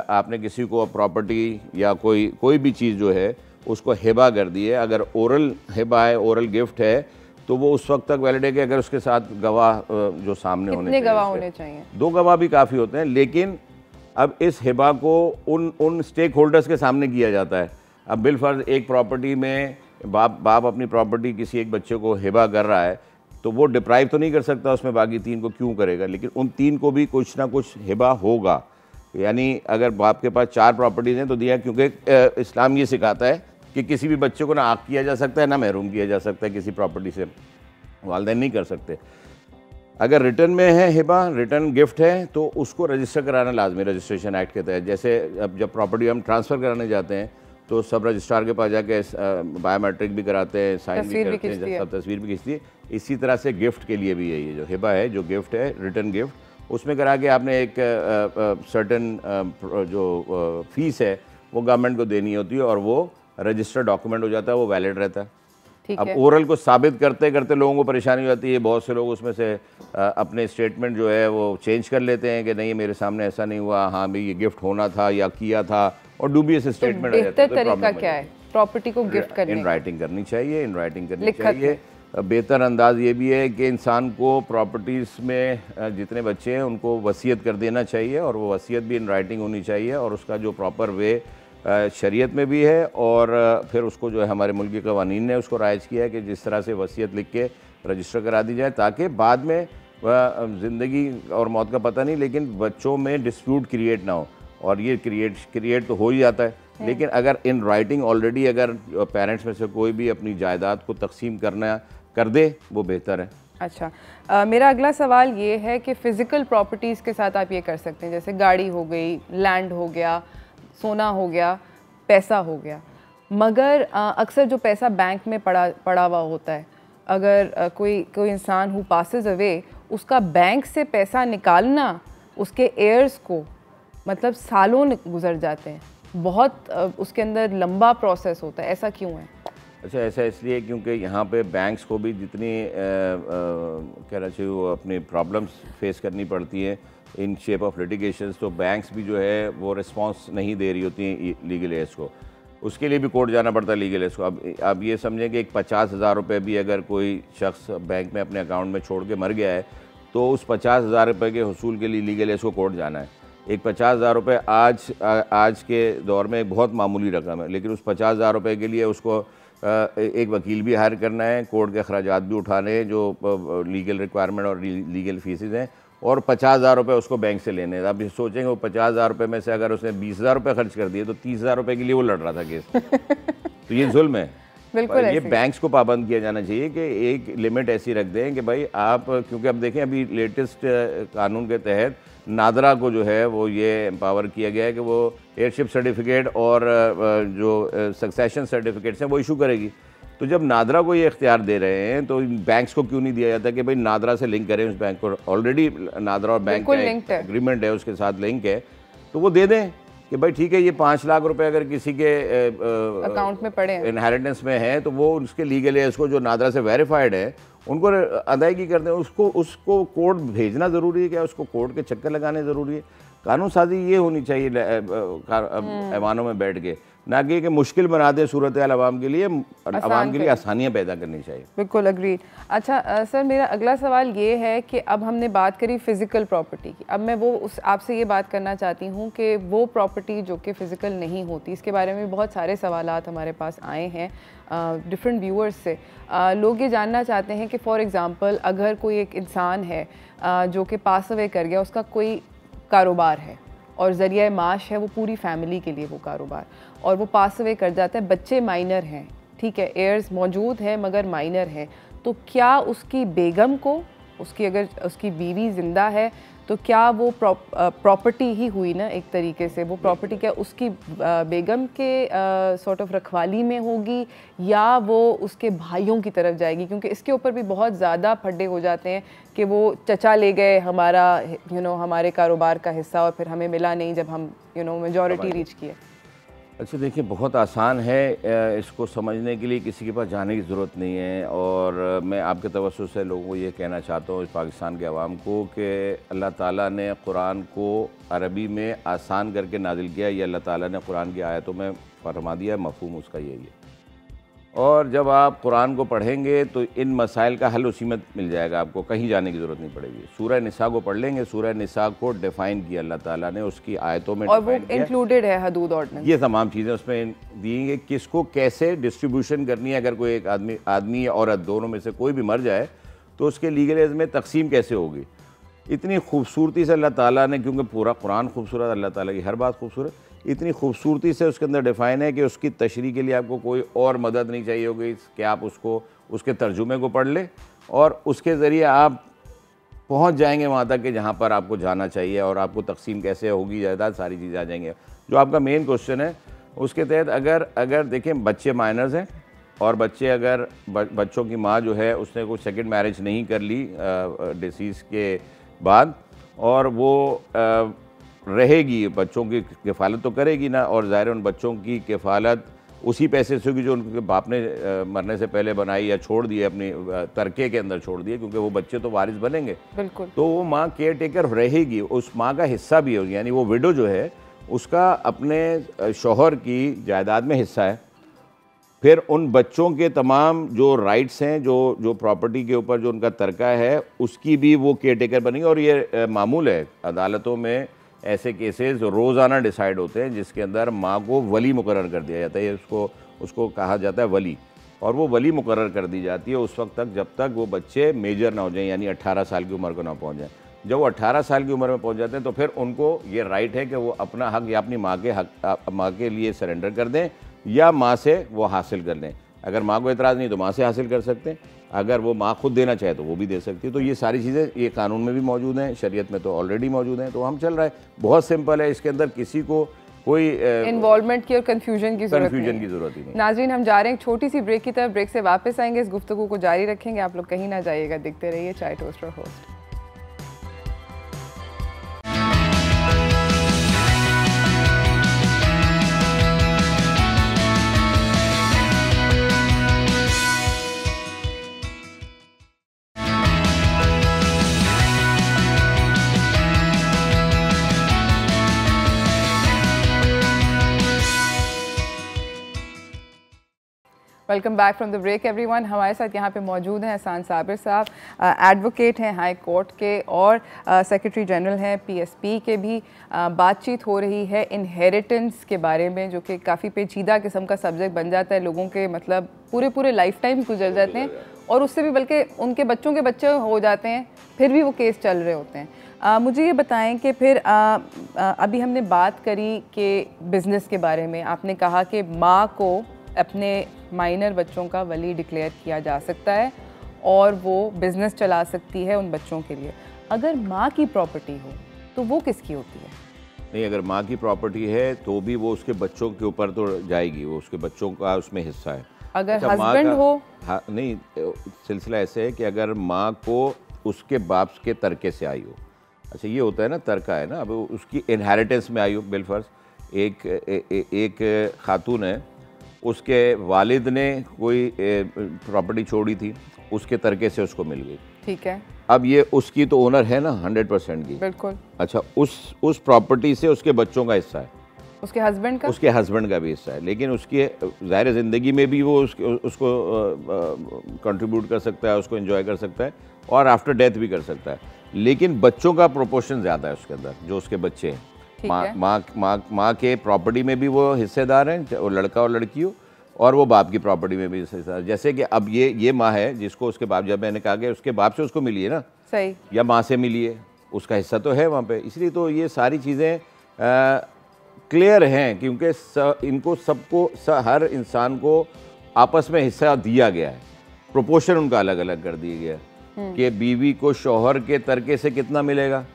आपने किसी को प्रॉपर्टी या कोई भी चीज़ जो है उसको हिबा कर दी है। अगर ओरल हिबा है, ओरल गिफ्ट है, तो वो उस वक्त तक वैलिड है कि अगर उसके साथ गवाह जो सामने होने चाहिए, गवाह होने चाहिए, 2 गवाह भी काफ़ी होते हैं। लेकिन अब इस हिबा को उन स्टेक होल्डर्स के सामने किया जाता है। अब बिलफर्ज एक प्रॉपर्टी में बाप अपनी प्रॉपर्टी किसी एक बच्चे को हिबा कर रहा है, तो वो डिप्राइव तो नहीं कर सकता उसमें बाकी 3 को क्यों करेगा, लेकिन उन 3 को भी कुछ ना कुछ हिबा होगा। यानी अगर बाप के पास 4 प्रॉपर्टीज़ हैं तो दिया, क्योंकि इस्लाम ये सिखाता है कि किसी भी बच्चे को ना आग किया जा सकता है ना महरूम किया जा सकता है किसी प्रॉपर्टी से, वालिदैन नहीं कर सकते। अगर रिटर्न में है हिबा, रिटर्न गिफ्ट है, तो उसको रजिस्टर कराना लाजमी, रजिस्ट्रेशन एक्ट के तहत। जैसे अब जब प्रॉपर्टी हम ट्रांसफ़र कराने जाते हैं तो सब रजिस्ट्रार के पास जाके बायोमेट्रिक भी कराते हैं, साइन भी करते हैं, सब तस्वीर भी खींचती है। इसी तरह से गिफ्ट के लिए भी है, ये जो हिबा है, जो गिफ्ट है, रिटर्न गिफ्ट, उसमें करा के आपने एक सर्टन जो फीस है वो गवर्नमेंट को देनी होती है और वो रजिस्टर्ड डॉक्यूमेंट हो जाता है, वो वैलिड रहता है। अब ओरल को साबित करते करते लोगों को परेशानी हो जाती है। बहुत से लोग उसमें से अपने स्टेटमेंट जो है वो चेंज कर लेते हैं कि नहीं मेरे सामने ऐसा नहीं हुआ, हाँ भाई ये गिफ्ट होना था या किया था, और डूबियस स्टेटमेंट हो जाता है। तो तरीका क्या है प्रॉपर्टी को गिफ्ट करने? इन राइटिंग करनी चाहिए, इन राइटिंग करनी चाहिए। बेहतर अंदाज ये भी है कि इंसान को प्रॉपर्टीज़ में जितने बच्चे हैं उनको वसीयत कर देना चाहिए, और वो वसीयत भी इन राइटिंग होनी चाहिए, और उसका जो प्रॉपर वे शरीयत में भी है, और फिर उसको जो है हमारे मुल्क के कवानीन ने उसको राइज किया है कि जिस तरह से वसीयत लिख के रजिस्टर करा दी जाए, ताकि बाद में ज़िंदगी और मौत का पता नहीं, लेकिन बच्चों में डिस्प्यूट क्रिएट ना हो। और ये क्रिएट तो हो ही जाता है, लेकिन अगर इन राइटिंग ऑलरेडी अगर पेरेंट्स में से कोई भी अपनी जायदाद को तकसीम कर दे, वो बेहतर है। अच्छा, मेरा अगला सवाल ये है कि फ़िज़िकल प्रॉपर्टीज़ के साथ आप ये कर सकते हैं, जैसे गाड़ी हो गई, लैंड हो गया, सोना हो गया, पैसा हो गया, मगर अक्सर जो पैसा बैंक में पड़ा हुआ होता है, अगर कोई इंसान हु पासेस अवे उसका बैंक से पैसा निकालना उसके एयर्स को मतलब सालों गुजर जाते हैं, बहुत उसके अंदर लंबा प्रोसेस होता है। ऐसा क्यों है? अच्छा, ऐसा इसलिए क्योंकि यहाँ पे बैंक्स को भी जितनी कहना चाहिए वो अपनी प्रॉब्लम्स फेस करनी पड़ती हैं इन शेप ऑफ लिटिगेशंस, तो बैंक्स भी जो है वो रिस्पांस नहीं दे रही होती हैं लीगल एड्स को, उसके लिए भी कोर्ट जाना पड़ता है लीगल एड्स को। अब ये समझें कि एक 50,000 रुपये भी अगर कोई शख्स बैंक में अपने अकाउंट में छोड़ के मर गया है तो उस 50,000 रुपये के हसूल के लिए लीगल एड्स को कोर्ट जाना है। एक 50,000 रुपये आज के दौर में एक बहुत मामूली रकम है, लेकिन उस 50,000 रुपये के लिए उसको एक वकील भी हायर करना है, कोर्ट के अखराजात भी उठाने हैं जो लीगल रिक्वायरमेंट और लीगल फीसेज हैं, और 50,000 रुपये उसको बैंक से लेने हैं। आप ये सोचेंगे वो 50,000 रुपये में से अगर उसने 20,000 रुपये खर्च कर दिए तो 30,000 रुपये के लिए वो लड़ रहा था केस। तो ये जुल्म है। बिल्कुल ये बैंक्स को पाबंद किया जाना चाहिए कि एक लिमिट ऐसी रख दें कि भाई आप, क्योंकि अब देखें अभी लेटेस्ट कानून के तहत नादरा को जो है वो ये एम्पावर किया गया है कि वो एयरशिप सर्टिफिकेट और जो सक्सेशन सर्टिफिकेट्स हैं वो इशू करेगी। तो जब नादरा को ये इख्तियार दे रहे हैं तो बैंक्स को क्यों नहीं दिया जाता कि भाई नादरा से लिंक करें उस बैंक को, ऑलरेडी नादरा और बैंक का एग्रीमेंट है, उसके साथ लिंक है, तो वो दे दें कि भाई ठीक है ये 5 लाख रुपए अगर किसी के अकाउंट में पड़े हैं, इनहेरिटेंस में है, तो वो उसके लीगल है, उसको जो नादरा से वेरीफाइड है उनको अदायगी कर दें। उसको कोर्ट भेजना ज़रूरी है क्या? उसको कोर्ट के चक्कर लगाने ज़रूरी है? कानून साजी ये होनी चाहिए ऐवानों में बैठ के, ना कि मुश्किल बना दे सूरत हाल आवाम के लिए, आवाम के लिए आसानियाँ पैदा करनी चाहिए। बिल्कुल अग्रीड। अच्छा सर, मेरा अगला सवाल ये है कि अब हमने बात करी फ़िज़िकल प्रॉपर्टी की, अब मैं वो आपसे ये बात करना चाहती हूँ कि वो प्रॉपर्टी जो कि फ़िज़िकल नहीं होती, इसके बारे में बहुत सारे सवालात हमारे पास आए हैं डिफरेंट व्यूअर्स से। लोग ये जानना चाहते हैं कि फॉर एग्ज़ाम्पल अगर कोई एक इंसान है जो कि पास अवे कर गया, उसका कोई कारोबार है और ज़रिया माश है वो पूरी फैमिली के लिए वो कारोबार, और वो पास अवे कर जाता है, बच्चे माइनर हैं, ठीक है, एयर्स मौजूद हैं मगर माइनर हैं, तो क्या उसकी बेगम को, उसकी अगर उसकी बीवी ज़िंदा है तो क्या वो प्रॉपर्टी ही हुई ना एक तरीके से, वो प्रॉपर्टी क्या उसकी बेगम के सॉर्ट ऑफ रखवाली में होगी या वो उसके भाइयों की तरफ जाएगी? क्योंकि इसके ऊपर भी बहुत ज़्यादा फड्डे हो जाते हैं कि वो चचा ले गए हमारा हमारे कारोबार का हिस्सा और फिर हमें मिला नहीं जब हम मेजॉरिटी रीच किए। अच्छा देखिए, बहुत आसान है, इसको समझने के लिए किसी के पास जाने की ज़रूरत नहीं है, और मैं आपके तवज्जुह से लोगों को ये कहना चाहता हूँ, इस पाकिस्तान के अवाम को, कि अल्लाह ताला ने कुरान को अरबी में आसान करके नाजिल किया। ये अल्लाह ताला ने कुरान की आयतों में फरमा दिया, मफ़हूम उसका यही है। और जब आप कुरान को पढ़ेंगे तो इन मसाइल का हल उसी में मिल जाएगा, आपको कहीं जाने की ज़रूरत नहीं पड़ेगी। सूरह निसा को पढ़ लेंगे, सूरह निसा को डिफ़ाइन किया अल्लाह ताला ने, उसकी आयतों में, और वो इंक्लूडेड है हदूद ऑर्डिनेंस, ये तमाम चीज़ें उसमें दी हैं, किसको कैसे डिस्ट्रीब्यूशन करनी है। अगर कोई एक आदमी या औरत दोनों में से कोई भी मर जाए तो उसके लीगल एज में तकसीम कैसे होगी। इतनी खूबसूरती से अल्लाह ताला ने, क्योंकि पूरा कुरान खूबसूरत, अल्लाह ताला की हर बात खूबसूरत, इतनी खूबसूरती से उसके अंदर डिफ़ाइन है कि उसकी तशरीह के लिए आपको कोई और मदद नहीं चाहिए होगी कि आप उसके तर्जुमे को पढ़ लें और उसके ज़रिए आप पहुंच जाएंगे वहाँ तक कि जहाँ पर आपको जाना चाहिए, और आपको तकसीम कैसे होगी जायदाद, सारी चीज़ें आ जाएंगी। जो आपका मेन क्वेश्चन है उसके तहत अगर देखें, बच्चे माइनर्स हैं और बच्चे अगर बच्चों की माँ जो है उसने कोई सेकंड मैरिज नहीं कर ली डिसीज़ के बाद, और वो रहेगी, बच्चों की किफ़ालत तो करेगी ना, और ज़ाहिर उन बच्चों की किफ़ालत उसी पैसे से होगी जो उनके बाप ने मरने से पहले बनाई या छोड़ दिए, अपनी तरके के अंदर छोड़ दिए, क्योंकि वो बच्चे तो वारिस बनेंगे। बिल्कुल। तो वो माँ केयर टेकर रहेगी, उस माँ का हिस्सा भी होगी, यानी वो विडो जो है उसका अपने शौहर की जायदाद में हिस्सा है। फिर उन बच्चों के तमाम जो राइट्स हैं, जो प्रॉपर्टी के ऊपर जो उनका तरका है, उसकी भी वो केयर टेकर बनेगी। और ये मामूल है, अदालतों में ऐसे केसेस रोज़ाना डिसाइड होते हैं जिसके अंदर माँ को वली मुकर्रर कर दिया जाता है, उसको कहा जाता है वली, और वो वली मुकर्रर कर दी जाती है उस वक्त तक जब तक वो बच्चे मेजर ना हो जाएं, यानी 18 साल की उम्र को ना पहुँच जाएँ। जब वो 18 साल की उम्र में पहुँच जाते हैं तो फिर उनको ये राइट है कि वो अपना हक या अपनी माँ के लिए सरेंडर कर दें या माँ से वो हासिल कर लें। अगर माँ को एतराज़ नहीं तो माँ से हासिल कर सकते हैं, अगर वो माँ खुद देना चाहे तो वो भी दे सकती है। तो ये सारी चीज़ें ये कानून में भी मौजूद हैं, शरीयत में तो ऑलरेडी मौजूद हैं। तो हम चल रहा है, बहुत सिंपल है, इसके अंदर किसी को कोई इन्वॉल्वमेंट की और कन्फ्यूजन की ज़रूरत ही नहीं। नाज़रीन, हम जा रहे हैं छोटी सी ब्रेक की तरफ, ब्रेक से वापस आएंगे, इस गुफ्तगू को जारी रखेंगे। आप लोग कहीं ना जाइएगा, देखते रहिए चाय टोस्ट और host. Welcome back from the break everyone. हमारे साथ यहाँ पे मौजूद हैं एहसान साबिर साहब, एडवोकेट हैं हाई कोर्ट के और सेक्रेटरी जनरल हैं पीएसपी के भी। बातचीत हो रही है इनहेरिटेंस के बारे में, जो कि काफ़ी पेचीदा किस्म का सब्जेक्ट बन जाता है। लोगों के मतलब पूरे लाइफ टाइम गुजर जाते हैं और उससे भी बल्कि उनके बच्चों के बच्चे हो जाते हैं, फिर भी वो केस चल रहे होते हैं। मुझे ये बताएं कि फिर अभी हमने बात करी कि बिज़नेस के बारे में, आपने कहा कि माँ को अपने माइनर बच्चों का वली डिक्लेयर किया जा सकता है और वो बिज़नेस चला सकती है उन बच्चों के लिए। अगर माँ की प्रॉपर्टी हो तो वो किसकी होती है? नहीं, अगर माँ की प्रॉपर्टी है तो भी वो उसके बच्चों के ऊपर तो जाएगी, वो उसके बच्चों का उसमें हिस्सा है। अगर अच्छा, हस्बैंड हो? हाँ, नहीं, सिलसिला ऐसे है कि अगर माँ को उसके बाप के तरके से आई हो, अच्छा ये होता है ना, तरका है ना, अब उसकी इनहेरिटेंस में आई हो। बिलफर्ज एक खातून है, उसके वालिद ने कोई प्रॉपर्टी छोड़ी थी, उसके तरके से उसको मिल गई, ठीक है। अब ये उसकी तो ओनर है ना 100% की, बिल्कुल। अच्छा, उस प्रॉपर्टी से उसके बच्चों का हिस्सा है, उसके हस्बैंड का भी हिस्सा है, लेकिन उसकी ज़ाहिर ज़िंदगी में भी वो उसको कंट्रीब्यूट कर सकता है, उसको एंजॉय कर सकता है और आफ्टर डेथ भी कर सकता है। लेकिन बच्चों का प्रोपोर्शन ज़्यादा है उसके अंदर, जो उसके बच्चे हैं। माँ के प्रॉपर्टी में भी वो हिस्सेदार हैं, वो लड़का और लड़की हो, और वो बाप की प्रॉपर्टी में भी हिस्सेदार। जैसे कि अब ये माँ है जिसको उसके बाप, जब मैंने कहा कि उसके बाप से उसको मिली है ना, सही, या माँ से मिली है, उसका हिस्सा तो है वहाँ पे। इसलिए तो ये सारी चीज़ें क्लियर हैं, क्योंकि इनको सबको हर इंसान को आपस में हिस्सा दिया गया है, प्रोपोर्शन उनका अलग अलग कर दिया गया है कि बीवी को शौहर के तरके से कितना मिलेगा,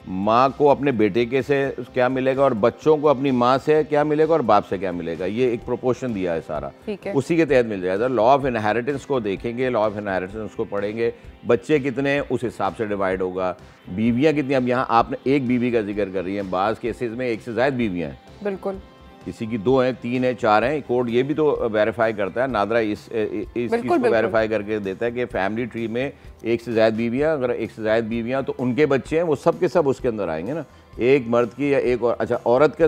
माँ को अपने बेटे के से क्या मिलेगा, और बच्चों को अपनी माँ से क्या मिलेगा और बाप से क्या मिलेगा। ये एक प्रोपोर्शन दिया है सारा, उसी के तहत मिल जाएगा। लॉ ऑफ इनहेरिटेंस को देखेंगे, लॉ ऑफ इनहेरिटेंस को पढ़ेंगे, बच्चे कितने उस हिसाब से डिवाइड होगा, बीवियाँ कितनी। अब यहाँ आपने एक बीवी का जिक्र कर रही है, बाज़ केसेस में एक से ज़्यादा बीवियाँ हैं, बिल्कुल, किसी की 2 हैं, 3 हैं, 4 हैं। कोर्ट ये भी तो वेरीफाई करता है, नादरा इस चीज़ को वेरीफाई करके देता है कि फैमिली ट्री में एक से ज़्यादा बीवियाँ, अगर एक से ज़्यादा बीवियाँ तो उनके बच्चे हैं, वो सब के सब उसके अंदर आएंगे ना, एक मर्द की या एक और। अच्छा, औरत का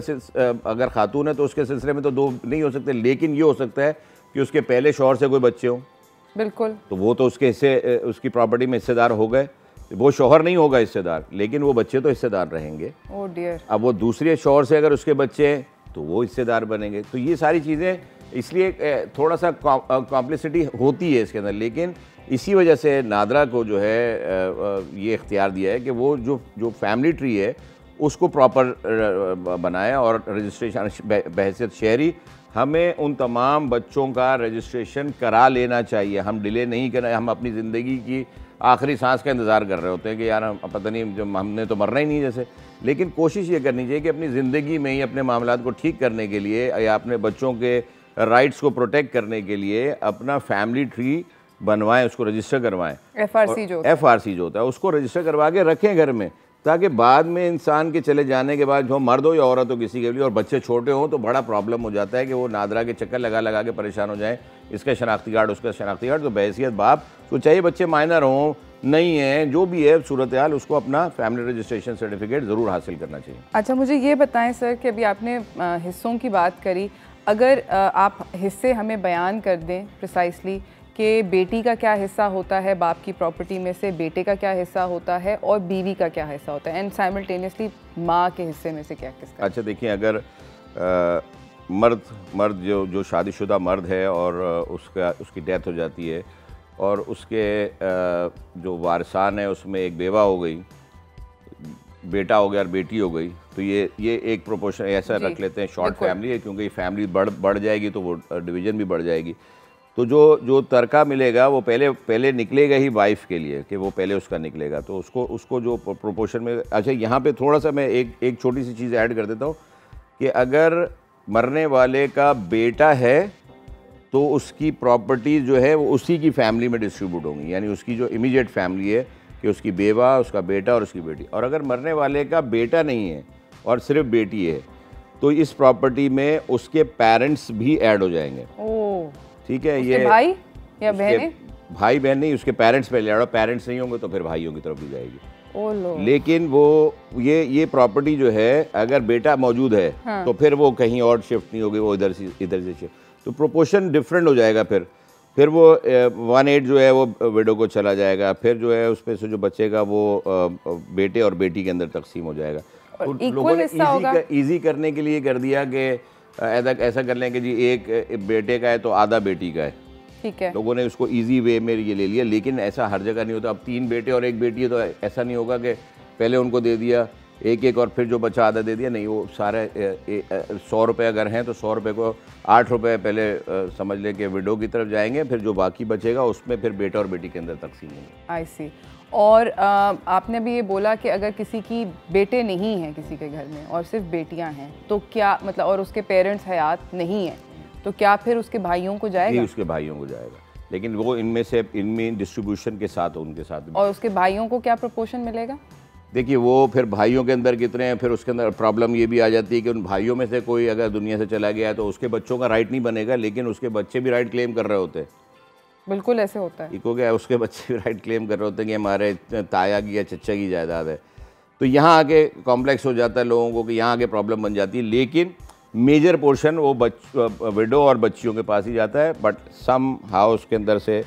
अगर खातून है तो उसके सिलसिले में तो 2 नहीं हो सकते, लेकिन ये हो सकता है कि उसके पहले शौहर से कोई बच्चे हों, बिल्कुल, तो वो तो उसके हिस्से, उसकी प्रॉपर्टी में हिस्सेदार हो गए। वो शौहर नहीं होगा हिस्सेदार, लेकिन वो बच्चे तो हिस्सेदार रहेंगे। Oh dear. अब वो दूसरे शौहर से अगर उसके बच्चे हैं तो वो हिस्सेदार बनेंगे। तो ये सारी चीज़ें, इसलिए थोड़ा सा कॉम्प्लेक्सिटी होती है इसके अंदर, लेकिन इसी वजह से नादरा को जो है ये इख्तियार दिया है कि वो जो फैमिली ट्री है उसको प्रॉपर बनाया, और रजिस्ट्रेशन बहैसियत शहरी हमें उन तमाम बच्चों का रजिस्ट्रेशन करा लेना चाहिए। हम डिले नहीं करें, हम अपनी ज़िंदगी की आखिरी सांस का इंतज़ार कर रहे होते हैं कि यार हम पता नहीं, जो हमने तो मरना ही नहीं जैसे। लेकिन कोशिश ये करनी चाहिए कि अपनी ज़िंदगी में ही अपने मामलात को ठीक करने के लिए या अपने बच्चों के राइट्स को प्रोटेक्ट करने के लिए अपना फैमिली ट्री बनवाएं, उसको रजिस्टर करवाएं। FRC जो होता है उसको रजिस्टर करवा के रखें घर में, ताकि बाद में इंसान के चले जाने के बाद, जो मर्द हो या औरत हो किसी के लिए, और बच्चे छोटे हों तो बड़ा प्रॉब्लम हो जाता है कि वो नादरा के चक्कर लगा के परेशान हो जाएं, इसका शनाख्ती कार्ड, उसका शनाख्ती कार्ड। तो बहैसियत बाप तो चाहिए बच्चे माइनर हों, नहीं है, जो भी है सूरत हाल, उसको अपना फैमिली रजिस्ट्रेशन सर्टिफिकेट ज़रूर हासिल करना चाहिए। अच्छा, मुझे ये बताएं सर कि अभी आपने हिस्सों की बात करी, अगर आप हिस्से हमें बयान कर दें प्रिसाइसली कि बेटी का क्या हिस्सा होता है बाप की प्रॉपर्टी में से, बेटे का क्या हिस्सा होता है और बीवी का क्या हिस्सा होता है, एंड साइमल्टेनियसली माँ के हिस्से में से क्या किसका। अच्छा देखिए, अगर मर्द जो शादीशुदा मर्द है और उसकी डेथ हो जाती है और उसके जो वारिसान है उसमें एक बेवा हो गई, बेटा हो गया और बेटी हो गई, तो ये एक प्रोपोर्शन ऐसा रख लेते हैं, शॉर्ट फैमिली है, क्योंकि फैमिली बढ़ जाएगी तो वो डिवीज़न भी बढ़ जाएगी। तो जो तरका मिलेगा वो पहले निकलेगा ही वाइफ के लिए, कि वो पहले उसका निकलेगा, तो उसको जो प्रोपोर्शन में। अच्छा, यहाँ पे थोड़ा सा मैं एक छोटी सी चीज़ ऐड कर देता हूँ कि अगर मरने वाले का बेटा है तो उसकी प्रॉपर्टी जो है वो उसी की फैमिली में डिस्ट्रीब्यूट होंगी, यानी उसकी जो इमीडिएट फैमिली है कि उसकी बेवा, उसका बेटा और उसकी बेटी। और अगर मरने वाले का बेटा नहीं है और सिर्फ बेटी है तो इस प्रॉपर्टी में उसके पेरेंट्स भी ऐड हो जाएंगे। ठीक है, ये भाई या बहनें, भाई बहन नहीं, उसके पेरेंट्स पहले ऐड, पेरेंट्स नहीं होंगे तो फिर भाइयों की तरफ भी जाएगी। लेकिन वो ये प्रॉपर्टी जो है, अगर बेटा मौजूद है तो फिर वो कहीं और शिफ्ट नहीं होगी, वो इधर से शिफ्ट। तो प्रोपोर्शन डिफरेंट हो जाएगा। फिर वो 1/8 जो है वो विडो को चला जाएगा, फिर जो है उसमें से जो बचेगा वो बेटे और बेटी के अंदर तकसीम हो जाएगा। तो लोगों ने ईजी करने के लिए कर दिया कि ऐसा कर लें कि जी एक बेटे का है तो आधा बेटी का है, ठीक है। लोगों ने उसको इजी वे में ये ले लिया, लेकिन ऐसा हर जगह नहीं होता। अब 3 बेटे और 1 बेटी है तो ऐसा नहीं होगा कि पहले उनको दे दिया एक और फिर जो बचा आधा दे दिया, नहीं, वो सारे 100 रुपये अगर हैं तो 100 रुपये को 8 रुपये पहले समझ लें कि विडो की तरफ जाएंगे, फिर जो बाकी बचेगा उसमें फिर बेटा और बेटी के अंदर तकसीम होंगे। आई सी। और आपने भी ये बोला कि अगर किसी की बेटे नहीं हैं किसी के घर में और सिर्फ बेटियां हैं तो क्या मतलब, और उसके पेरेंट्स हयात नहीं हैं, तो क्या फिर उसके भाइयों को जाएगा? नहीं, उसके भाइयों को जाएगा, लेकिन वो इनमें डिस्ट्रीब्यूशन के साथ उनके साथ। और उसके भाइयों को क्या प्रोपोर्शन मिलेगा? देखिए वो फिर भाइयों के अंदर कितने हैं, फिर उसके अंदर प्रॉब्लम ये भी आ जाती है कि उन भाइयों में से कोई अगर दुनिया से चला गया है तो उसके बच्चों का राइट नहीं बनेगा, लेकिन उसके बच्चे भी राइट क्लेम कर रहे होते हैं। बिल्कुल ऐसे होता है। इको क्या, उसके बच्चे भी राइट क्लेम कर रहे होते हैं कि हमारे ताया की या चचा की जायदाद है। तो यहाँ आके कॉम्प्लेक्स हो जाता है लोगों को कि यहाँ आके प्रॉब्लम बन जाती है, लेकिन मेजर पोर्शन वो विडो और बच्चियों के पास ही जाता है, बट सम हाउस के अंदर से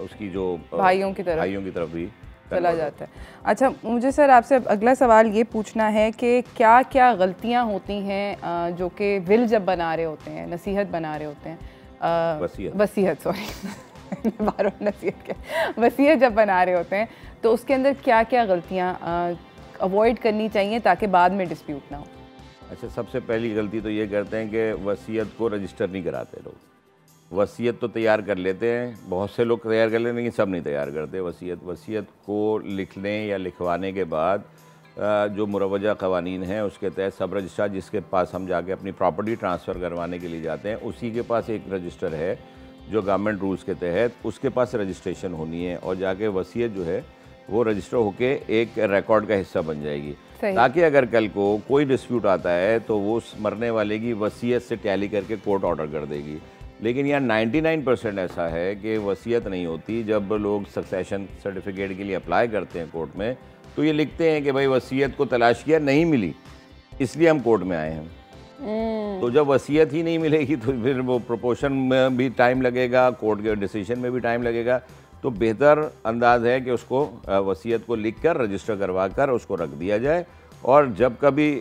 उसकी जो भाइयों की तरफ भी चला जाता है। अच्छा, मुझे सर आपसे अगला सवाल ये पूछना है कि क्या क्या गलतियाँ होती हैं जो कि विल जब बना रहे होते हैं, नसीहत बना रहे होते हैं, वसीयत सॉरी नसीहत क्या, वसीयत जब बना रहे होते हैं तो उसके अंदर क्या क्या गलतियाँ अवॉइड करनी चाहिए ताकि बाद में डिस्प्यूट ना हो? अच्छा, सबसे पहली गलती तो ये करते हैं कि वसीयत को रजिस्टर नहीं कराते लोग। वसीयत तो तैयार कर लेते हैं, बहुत से लोग तैयार कर लेते हैं, लेकिन सब नहीं तैयार करते वसीयत को लिखने या लिखवाने के बाद जो मुरवजा क़वानीन हैं उसके तहत सब रजिस्ट्रार जिसके पास हम जाके अपनी प्रॉपर्टी ट्रांसफ़र करवाने के लिए जाते हैं, उसी के पास एक रजिस्टर है जो गवर्नमेंट रूल्स के तहत उसके पास रजिस्ट्रेशन होनी है, और जाके वसीयत जो है वो रजिस्टर होके एक रिकॉर्ड का हिस्सा बन जाएगी, ताकि अगर कल को कोई डिस्प्यूट आता है तो वो मरने वाले की वसीयत से टैली करके कोर्ट ऑर्डर कर देगी। लेकिन यहाँ 99% ऐसा है कि वसीयत नहीं होती। जब लोग सक्सेशन सर्टिफिकेट के लिए अप्लाई करते हैं कोर्ट में तो ये लिखते हैं कि भाई वसीयत को तलाश किया, नहीं मिली, इसलिए हम कोर्ट में आए हैं। तो जब वसीयत ही नहीं मिलेगी तो फिर वो प्रोपोर्शन में भी टाइम लगेगा, कोर्ट के डिसीजन में भी टाइम लगेगा। तो बेहतर अंदाज है कि उसको वसीयत को लिख कर रजिस्टर करवा कर उसको रख दिया जाए, और जब कभी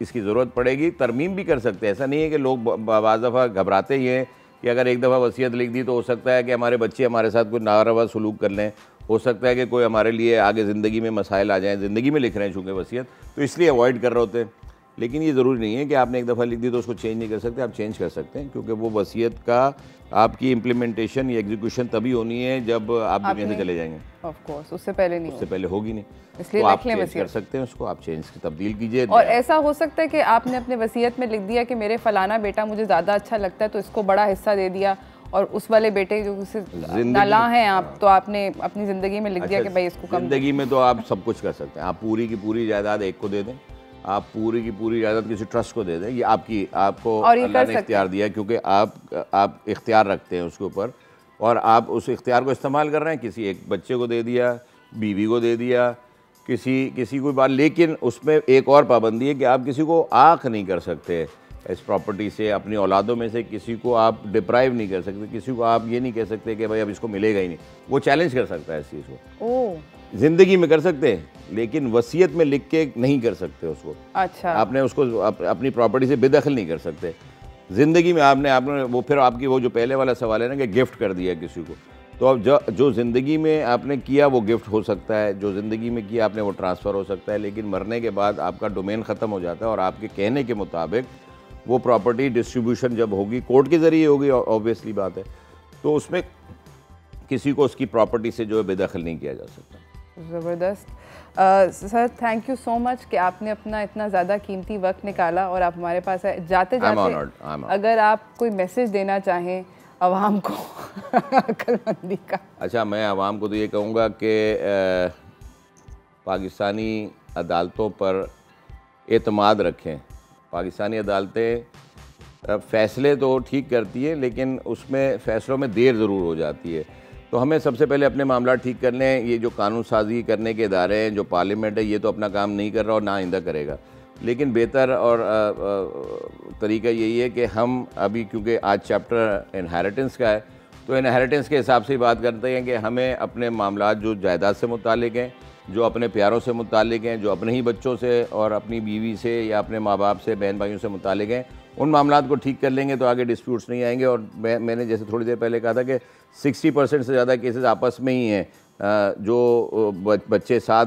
इसकी ज़रूरत पड़ेगी तरमीम भी कर सकते हैं। ऐसा नहीं है कि लोग बाज़ दफ़ा घबराते ही हैं कि अगर एक दफ़ा वसीयत लिख दी तो हो सकता है कि हमारे बच्चे हमारे साथ कोई नारवा सलूक कर लें, हो सकता है कि कोई हमारे लिए आगे ज़िंदगी में मसाइल आ जाएं, ज़िंदगी में लिख रहे हैं चूँकि वसीयत, तो इसलिए अवॉइड कर रहे होते हैं। लेकिन ये ज़रूरी नहीं है कि आपने एक दफ़ा लिख दी तो उसको चेंज नहीं कर सकते, आप चेंज कर सकते हैं, क्योंकि वो वसीयत का आपकी इम्प्लीमेंटेशन या एग्जीक्यूशन तभी होनी है जब आप दुनिया से चले जाएंगे। ऑफ कोर्स, उससे पहले नहीं, उससे पहले होगी नहीं, इसलिए तो आप चेंज कर सकते हैं उसको, आप चेंज तब्दील कीजिए। और ऐसा हो सकता है कि आपने अपने वसीयत में लिख दिया कि मेरे फलाना बेटा मुझे ज़्यादा अच्छा लगता है तो इसको बड़ा हिस्सा दे दिया, और उस वाले बेटे जो नाला हैं आप, तो आपने अपनी ज़िंदगी में लिख दिया कि भाई इसको कम। ज़िंदगी में तो आप सब कुछ कर सकते हैं, आप पूरी की पूरी जायदाद एक को दे दें, आप पूरी की पूरी जायदाद किसी ट्रस्ट को दे दें, ये आपको अल्लाह ने इख्तियार दिया है, क्योंकि आप इख्तियार रखते हैं उसके ऊपर, और आप उस इख्तियार को इस्तेमाल कर रहे हैं। किसी एक बच्चे को दे दिया, बीवी को दे दिया, किसी कोई बात, लेकिन उसमें एक और पाबंदी है कि आप किसी को आँख नहीं कर सकते इस प्रॉपर्टी से, अपनी औलादों में से किसी को आप डिप्राइव नहीं कर सकते, किसी को आप ये नहीं कह सकते कि भाई अब इसको मिलेगा ही नहीं, वो चैलेंज कर सकता है इस चीज़ को। ज़िंदगी में कर सकते हैं, लेकिन वसीयत में लिख के नहीं कर सकते उसको। अच्छा, आपने उसको अपनी प्रॉपर्टी से बेदखल नहीं कर सकते ज़िंदगी में। आपने वो फिर आपकी वो जो पहले वाला सवाल है ना कि गिफ्ट कर दिया किसी को, तो अब जो ज़िंदगी में आपने किया वो गिफ्ट हो सकता है, जो ज़िंदगी में किया आपने वो ट्रांसफ़र हो सकता है, लेकिन मरने के बाद आपका डोमेन ख़त्म हो जाता है, और आपके कहने के मुताबिक वो प्रॉपर्टी डिस्ट्रीब्यूशन जब होगी कोर्ट के ज़रिए होगी, ऑब्वियसली बात है, तो उसमें किसी को उसकी प्रॉपर्टी से जो है बेदखल नहीं किया जा सकता। ज़बरदस्त sir, thank you so much कि आपने अपना इतना ज़्यादा कीमती वक्त निकाला और आप हमारे पास आए। जाते जाते अगर आप कोई मैसेज देना चाहें अवाम को अक्लमंदी का। अच्छा, मैं अवाम को तो ये कहूँगा कि पाकिस्तानी अदालतों पर एतमाद रखें। पाकिस्तानी अदालतें फ़ैसले तो ठीक करती है, लेकिन उसमें फ़ैसलों में देर ज़रूर हो जाती है। तो हमें सबसे पहले अपने मामला ठीक कर लें। ये जो कानून साजी करने के इदारे हैं, जो पार्लियामेंट है, ये तो अपना काम नहीं कर रहा और ना आइंदा करेगा, लेकिन बेहतर और तरीका यही है कि हम अभी, क्योंकि आज चैप्टर इनहेरिटेंस का है, तो इनहेरिटेंस के हिसाब से बात करते हैं कि हमें अपने मामलात जो जायदाद से मुतालिक हैं, जो अपने प्यारों से मुतालिक हैं, जो अपने ही बच्चों से और अपनी बीवी से या अपने माँ बाप से, बहन भाइयों से मुतालिक हैं, उन मामलात को ठीक कर लेंगे तो आगे डिस्प्यूट्स नहीं आएंगे। और मैंने जैसे थोड़ी देर पहले कहा था कि 60% से ज़्यादा केसेस आपस में ही हैं, जो बच्चे साथ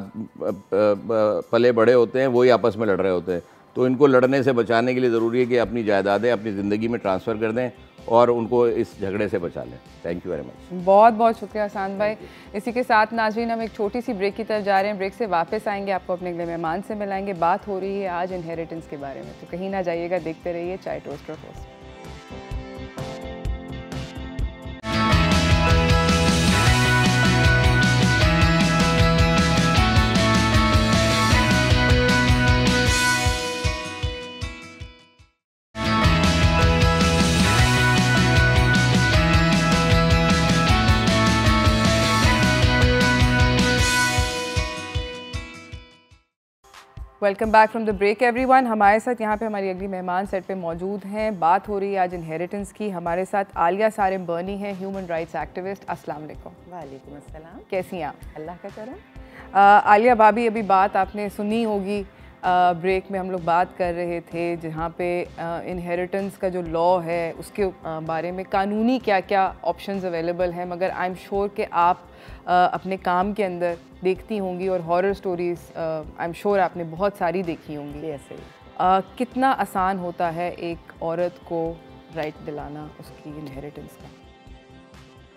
पले बड़े होते हैं वही आपस में लड़ रहे होते हैं। तो इनको लड़ने से बचाने के लिए ज़रूरी है कि अपनी जायदादें अपनी ज़िंदगी में ट्रांसफ़र कर दें और उनको इस झगड़े से बचा लें। Thank you very much. बहुत बहुत शुक्रिया हसन भाई। इसी के साथ नाज़रीन हम एक छोटी सी ब्रेक की तरफ जा रहे हैं। ब्रेक से वापस आएंगे, आपको अपने अगले मेहमान से मिलाएंगे। बात हो रही है आज इनहेरिटेंस के बारे में, तो कहीं ना जाइएगा, देखते रहिए चाय टोस्ट और toast. Welcome back from the break everyone. हमारे साथ यहाँ पे हमारी अगली मेहमान सेट पे मौजूद हैं। बात हो रही है आज इनहेरिटेंस की। हमारे साथ आलिया सारिम बर्नी हैं, ह्यूमन राइट्स एक्टिविस्ट। अस्सलाम वालेकुम। वालेकुम अस्सलाम। कैसी हैं आप? अल्लाह का करम। आलिया भाभी, अभी बात आपने सुनी होगी, ब्रेक में हम लोग बात कर रहे थे जहाँ पे इनहेरिटेंस का जो लॉ है उसके बारे में कानूनी क्या क्या ऑप्शंस अवेलेबल हैं, मगर आई एम श्योर कि आप अपने काम के अंदर देखती होंगी और horror stories I am sure आपने बहुत सारी देखी होंगी। ऐसे कितना आसान होता है एक औरत को राइट दिलाना उसकी इनहेरिटेंस का?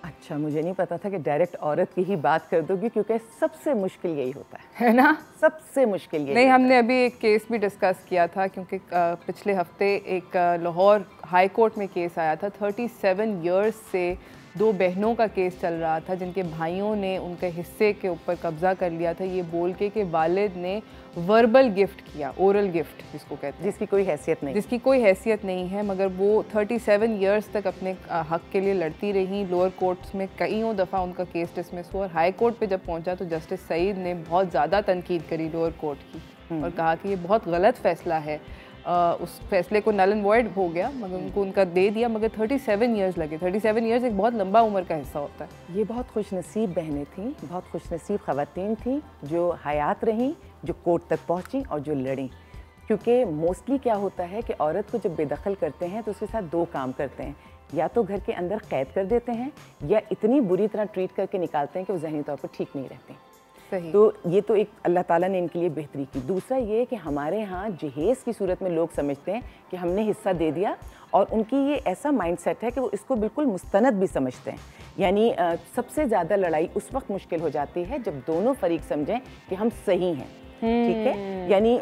अच्छा, मुझे नहीं पता था कि डायरेक्ट औरत की ही बात कर दोगी, क्योंकि सबसे मुश्किल यही होता है ना? सबसे मुश्किल यही। नहीं, हमने अभी एक केस भी डिस्कस किया था, क्योंकि पिछले हफ्ते एक लाहौर हाई कोर्ट में केस आया था। 37 इयर्स से 2 बहनों का केस चल रहा था जिनके भाइयों ने उनके हिस्से के ऊपर कब्जा कर लिया था, ये बोल के कि वालिद ने वर्बल गिफ्ट किया, ओरल गिफ्ट जिसको कहते हैं, जिसकी कोई हैसियत नहीं है, मगर वो 37 इयर्स तक अपने हक के लिए लड़ती रही। लोअर कोर्ट्स में कईयों दफ़ा उनका केस डिसमिस हुआ और हाई कोर्ट पे जब पहुंचा तो जस्टिस सईद ने बहुत ज़्यादा तनकीद करी लोअर कोर्ट की और कहा कि ये बहुत गलत फ़ैसला है। उस फैसले को नल एंड वॉइड हो गया, मगर उनको उनका दे दिया, मगर 37 इयर्स लगे। 37 इयर्स एक बहुत लंबा उम्र का हिस्सा होता है। ये बहुत खुशनसीब बहनें थीं, बहुत खुशनसीब ख़वातीन थीं जो हयात रहीं, जो कोर्ट तक पहुँची और जो लड़ीं। क्योंकि मोस्टली क्या होता है कि औरत को जब बेदखल करते हैं तो उसके साथ 2 काम करते हैं, या तो घर के अंदर कैद कर देते हैं या इतनी बुरी तरह ट्रीट करके निकालते हैं कि वो ज़हनी तौर पर ठीक नहीं रहती। सही। तो ये तो एक अल्लाह ताला ने इनके लिए बेहतरी की। दूसरा ये कि हमारे यहाँ जहेज़ की सूरत में लोग समझते हैं कि हमने हिस्सा दे दिया, और उनकी ये ऐसा माइंडसेट है कि वो इसको बिल्कुल मुस्तनद भी समझते हैं। यानी सबसे ज़्यादा लड़ाई उस वक्त मुश्किल हो जाती है जब दोनों फरीक समझें कि हम सही हैं, ठीक है। यानी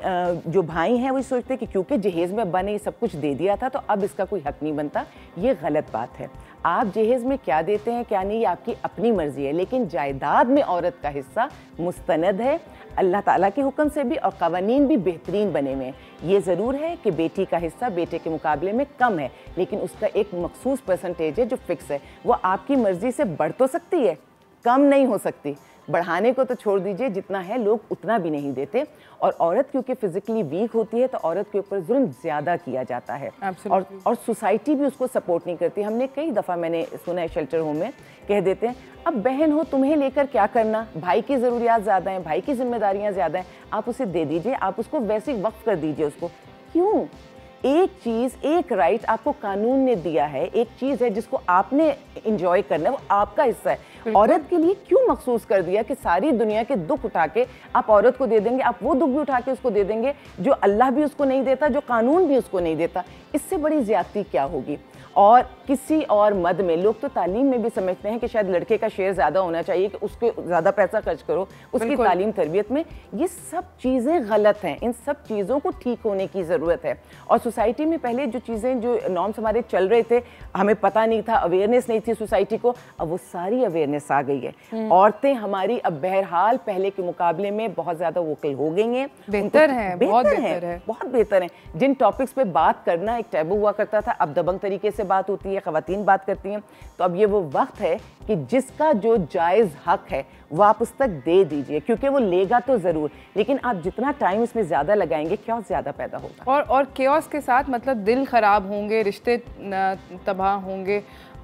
जो भाई हैं वो सोचते हैं कि क्योंकि जहेज़ में अब्बा ने ये सब कुछ दे दिया था तो अब इसका कोई हक नहीं बनता। ये गलत बात है। आप जहेज़ में क्या देते हैं क्या नहीं, ये आपकी अपनी मर्जी है, लेकिन जायदाद में औरत का हिस्सा मुस्तनद है अल्लाह ताला के हुक्म से भी, और कवानीन भी बेहतरीन बने हुए हैं। ये ज़रूर है कि बेटी का हिस्सा बेटे के मुकाबले में कम है, लेकिन उसका एक मखसूस परसेंटेज है जो फिक्स है। वो आपकी मर्ज़ी से बढ़ तो सकती है, कम नहीं हो सकती। बढ़ाने को तो छोड़ दीजिए, जितना है लोग उतना भी नहीं देते। और औरत क्योंकि फिजिकली वीक होती है तो औरत के ऊपर जुल्म ज़्यादा किया जाता है, और सोसाइटी भी उसको सपोर्ट नहीं करती। हमने कई दफ़ा मैंने सुना है शेल्टर होम में कह देते हैं, अब बहन हो तुम्हें लेकर क्या करना, भाई की ज़रूरियात ज़्यादा हैं, भाई की जिम्मेदारियाँ ज़्यादा हैं, आप उसे दे दीजिए, आप उसको वैसे ही वक्फ कर दीजिए उसको। क्यों? एक चीज़, एक राइट आपको कानून ने दिया है, एक चीज़ है जिसको आपने इंजॉय करना है, वो आपका हिस्सा है। औरत के लिए क्यों मखसूस कर दिया कि सारी दुनिया के दुख उठा के आप औरत को दे देंगे, आप वो दुख भी उठा के उसको दे देंगे जो अल्लाह भी उसको नहीं देता, जो कानून भी उसको नहीं देता। इससे बड़ी ज़्यादती क्या होगी? और किसी और मद में लोग तो तालीम में भी समझते हैं कि शायद लड़के का शेयर ज़्यादा होना चाहिए, कि उसके ज़्यादा पैसा खर्च करो उसकी तालीम तरबियत में। ये सब चीज़ें गलत हैं, इन सब चीज़ों को ठीक होने की ज़रूरत है। और सोसाइटी में पहले जो चीज़ें, जो नॉर्म्स हमारे चल रहे थे, हमें पता नहीं था, अवेयरनेस नहीं थी सोसाइटी को, अब वो सारी अवेयरनेस आ गई है। औरतें हमारी अब बहरहाल पहले के मुकाबले में बहुत ज़्यादा वोकल हो गई हैं, बेहतर हैं, बहुत बेहतर है, बहुत बेहतर हैं। जिन टॉपिक्स पे बात करना एक टैबू हुआ करता था, अब दबंग तरीके से बात होती है, ख़वातीन बात करती हैं, तो अब ये वो वक्त है कि जिसका जो जायज़ हक है वो आप उस तक दे दीजिए, क्योंकि वो लेगा तो ज़रूर, लेकिन आप जितना टाइम इसमें ज़्यादा लगाएंगे क्या ज़्यादा पैदा होगा। और केओस के साथ मतलब दिल ख़राब होंगे, रिश्ते तबाह होंगे,